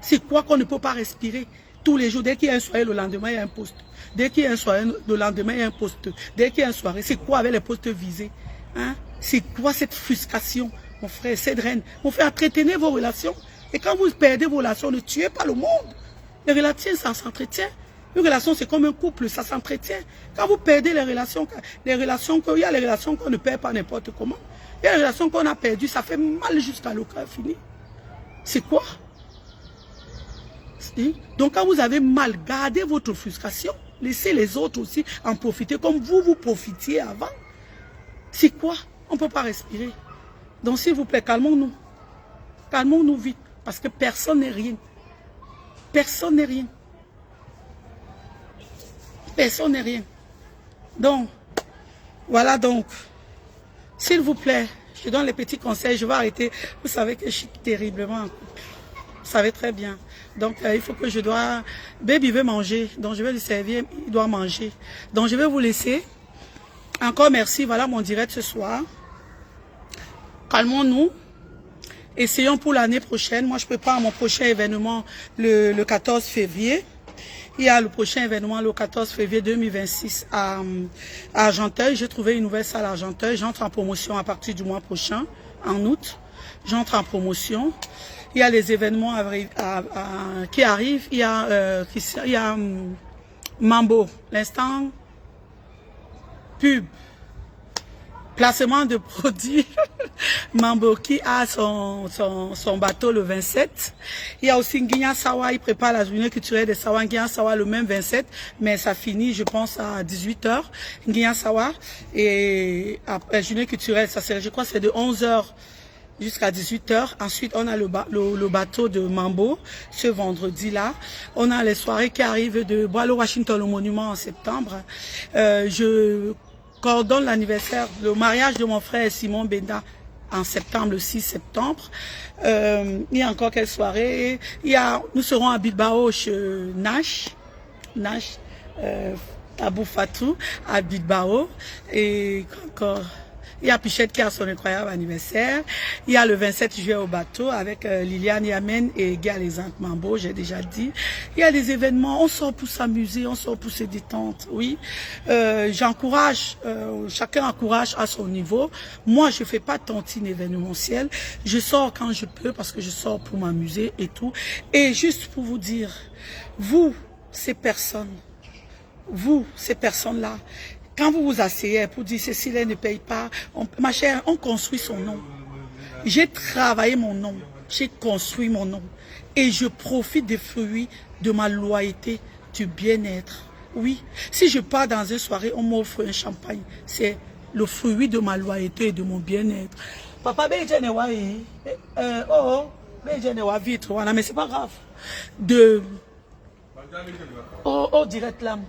C'est quoi qu'on ne peut pas respirer tous les jours? Dès qu'il y a un soirée, le lendemain, il y a un poste. Dès qu'il y a un soirée, le lendemain, il y a un poste. Dès qu'il y a une soirée, c'est quoi avec les postes visés? Hein? C'est quoi cette frustration, mon frère, cette reine? Mon frère, entretenez vos relations. Et quand vous perdez vos relations, ne tuez pas le monde. Les relations, ça s'entretient. Une relation, c'est comme un couple, ça s'entretient. Quand vous perdez les relations, il y a les relations qu'on ne perd pas n'importe comment. Il y a les relations qu'on a perdues, ça fait mal jusqu'à le cas fini. C'est quoi? Donc quand vous avez mal, gardez votre frustration. Laissez les autres aussi en profiter comme vous profitiez avant. C'est quoi? On ne peut pas respirer. Donc s'il vous plaît, calmons-nous. Calmons-nous vite. Parce que personne n'est rien. Personne n'est rien. Personne n'est rien. Donc, voilà donc. S'il vous plaît, je donne les petits conseils. Je vais arrêter. Vous savez que je suis terriblement en couple. Vous savez très bien. Donc, il faut que je dois... Baby veut manger. Donc, je vais lui servir. Il doit manger. Donc, je vais vous laisser. Encore merci. Voilà mon direct ce soir. Calmons-nous. Essayons pour l'année prochaine. Moi, je prépare mon prochain événement le 14 février. Il y a le prochain événement le 14 février 2026 à Argenteuil. J'ai trouvé une nouvelle salle à Argenteuil. J'entre en promotion à partir du mois prochain, en août. J'entre en promotion. Il y a les événements qui arrivent. Il y a Mambo, l'instant pub. Placement de produits. Mambo qui a son bateau le 27. Il y a aussi Nguyen Sawa, il prépare la journée culturelle de Sawa. Nguyen Sawa le même 27, mais ça finit, je pense, à 18h. Nguyen Sawa. Et après, la journée culturelle, ça c'est, je crois, c'est de 11h jusqu'à 18h. Ensuite, on a le bateau de Mambo, ce vendredi-là. On a les soirées qui arrivent de Boileau Washington, le monument en septembre. Je coordonne l'anniversaire, le mariage de mon frère Simon Benda en septembre, le 6 septembre. Il y a encore quelle soirée? Nous serons à Bilbao chez Nash, Tabou Fatou, à Bilbao. Et encore... Il y a Pichette qui a son incroyable anniversaire. Il y a le 27 juillet au bateau avec Liliane Yamen et Guy Alexandre Mambo, j'ai déjà dit. Il y a des événements, on sort pour s'amuser, on sort pour se détendre, oui. J'encourage, chacun encourage à son niveau. Moi, je fais pas tontine événementielle. Je sors quand je peux parce que je sors pour m'amuser et tout. Et juste pour vous dire, vous, ces personnes-là, quand vous vous asseyez pour dire Cécile ne paye pas, ma chère, on construit son nom. J'ai travaillé mon nom, j'ai construit mon nom. Et je profite des fruits de ma loyauté, du bien-être. Oui, si je pars dans une soirée, on m'offre un champagne. C'est le fruit de ma loyauté et de mon bien-être. Papa, mais c'est pas grave. Direct là,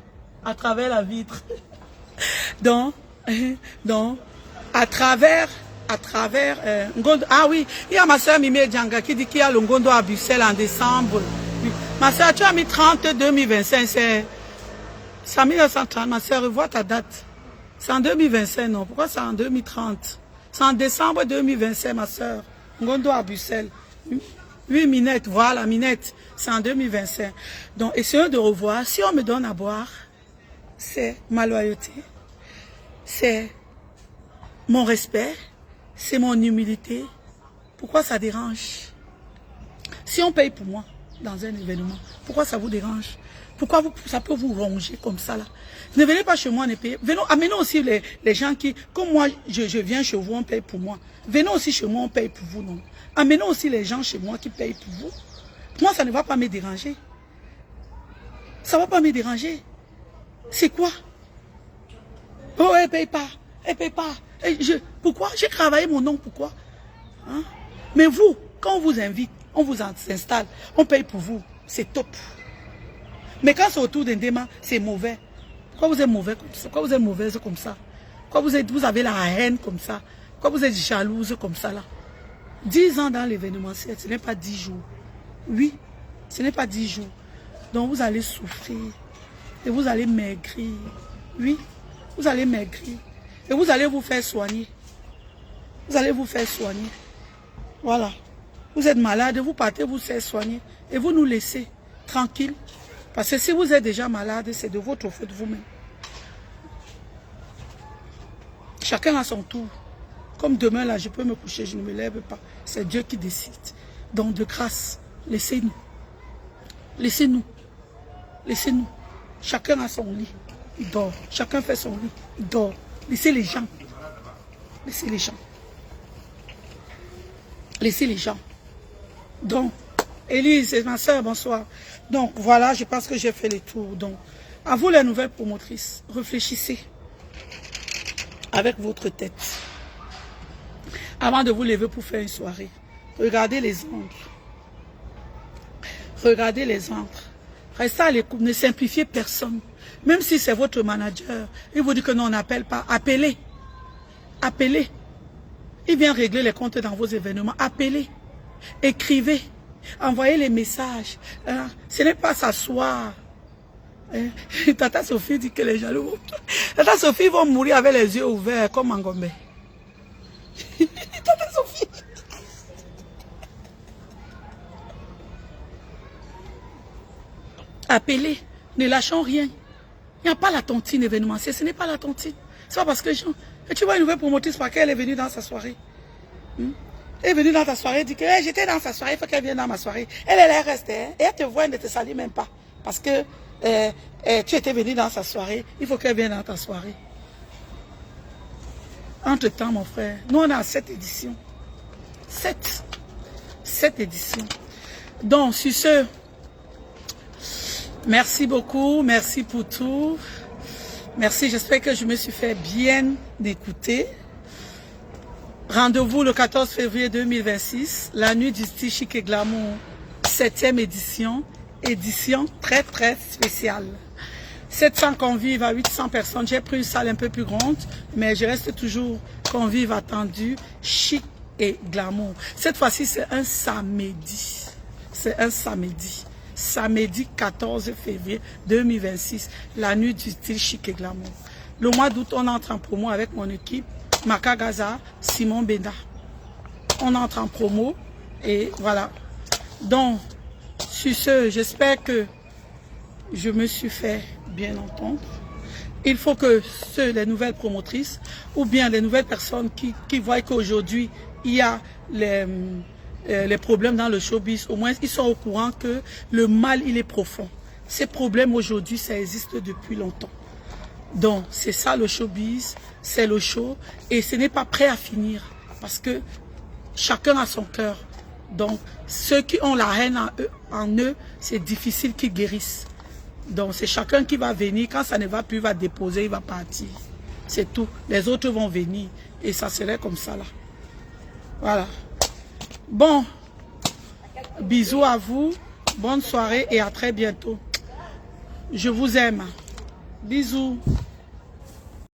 à travers la vitre. Donc, à travers ah oui, il y a ma soeur Mimé Djanga qui dit qu'il y a le Ngondo à Bruxelles en décembre. Ma soeur, tu as mis 30 2025, c'est en 1930, ma soeur, revois ta date. C'est en 2025, non? Pourquoi c'est en 2030? C'est en décembre 2025, ma soeur. Ngondo à Bruxelles. Oui, Minette, voilà, Minette. C'est en 2025. Donc, essayons de revoir. Si on me donne à boire, c'est ma loyauté, c'est mon respect, c'est mon humilité. Pourquoi ça dérange? Si on paye pour moi dans un événement, pourquoi ça vous dérange? Pourquoi ça peut vous ronger comme ça là? Ne venez pas chez moi, ne payez. Amenez aussi les gens qui, comme moi, je viens chez vous, on paye pour moi. Venez aussi chez moi, on paye pour vous, non? Amenez aussi les gens chez moi qui payent pour vous. Moi, ça ne va pas me déranger. Ça ne va pas me déranger. C'est quoi? Oh, elle paye pas. Elle paye pas. Pourquoi? J'ai travaillé mon nom, pourquoi? Hein? Mais vous, quand on vous invite, on vous installe, on paye pour vous. C'est top. Mais quand c'est autour d'un débat, c'est mauvais. Pourquoi vous êtes mauvais comme ça? Pourquoi vous êtes mauvaise comme ça? Pourquoi vous avez la haine comme ça? Pourquoi vous êtes jalouse comme ça là? 10 ans dans l'événementiel, ce n'est pas 10 jours. Oui, ce n'est pas 10 jours. Donc vous allez souffrir. Et vous allez maigrir. Oui, vous allez maigrir. Et vous allez vous faire soigner. Vous allez vous faire soigner. Voilà. Vous êtes malade, vous partez vous faire soigner. Et vous nous laissez tranquilles. Parce que si vous êtes déjà malade, c'est de votre faute vous-même. Chacun a son tour. Comme demain, là, je peux me coucher, je ne me lève pas. C'est Dieu qui décide. Donc, de grâce, laissez-nous. Laissez-nous. Laissez-nous. Chacun a son lit. Il dort. Chacun fait son lit. Il dort. Laissez les gens. Laissez les gens. Laissez les gens. Donc, Élise, c'est ma soeur, bonsoir. Donc, voilà, je pense que j'ai fait les tours. Donc, à vous les nouvelles promotrices, réfléchissez avec votre tête. Avant de vous lever pour faire une soirée, regardez les angles. Regardez les angles. Restez à l'écoute, ne simplifiez personne. Même si c'est votre manager, il vous dit que non, on n'appelle pas. Appelez. Appelez. Il vient régler les comptes dans vos événements. Appelez. Écrivez. Envoyez les messages. Ce n'est pas s'asseoir. Tata Sophie dit que les jaloux. Tata Sophie vont mourir avec les yeux ouverts comme Ngombe. Tata Sophie. Appelez. Ne lâchons rien. Il n'y a pas la tontine événementielle. Ce n'est pas la tontine. C'est pas parce que et tu vois une nouvelle promotrice parce qu'elle est venue dans sa soirée. Elle est venue dans ta soirée, elle dit que hey, j'étais dans sa soirée, il faut qu'elle vienne dans ma soirée. Elle est restée, hein, et elle te voit, elle ne te salue même pas. Parce que tu étais venu dans sa soirée, il faut qu'elle vienne dans ta soirée. Entre-temps, mon frère, nous on a 7 éditions. 7 éditions. Donc, sur ce, merci beaucoup, merci pour tout. Merci, j'espère que je me suis fait bien écouter. Rendez-vous le 14 février 2026, la nuit du style chic et glamour, 7e édition, édition très très spéciale. 700 convives à 800 personnes, j'ai pris une salle un peu plus grande, mais je reste toujours convive attendu, chic et glamour. Cette fois-ci, c'est un samedi. C'est un samedi. Samedi 14 février 2026, la nuit du style chic et glamour. Le mois d'août, on entre en promo avec mon équipe, Maka Gaza, Simon Benda. On entre en promo et voilà. Donc, sur ce, j'espère que je me suis fait bien entendre. Il faut que les nouvelles promotrices ou bien les nouvelles personnes qui voient qu'aujourd'hui, il y a les problèmes dans le showbiz, au moins ils sont au courant que le mal, il est profond. Ces problèmes aujourd'hui, ça existe depuis longtemps. Donc, c'est ça le showbiz, c'est le show, et ce n'est pas prêt à finir, parce que chacun a son cœur. Donc, ceux qui ont la haine en eux, c'est difficile qu'ils guérissent. Donc, c'est chacun qui va venir, quand ça ne va plus, il va déposer, il va partir. C'est tout. Les autres vont venir, et ça serait comme ça, là. Voilà. Bon, bisous à vous, bonne soirée, et à très bientôt. Je vous aime. Bisous.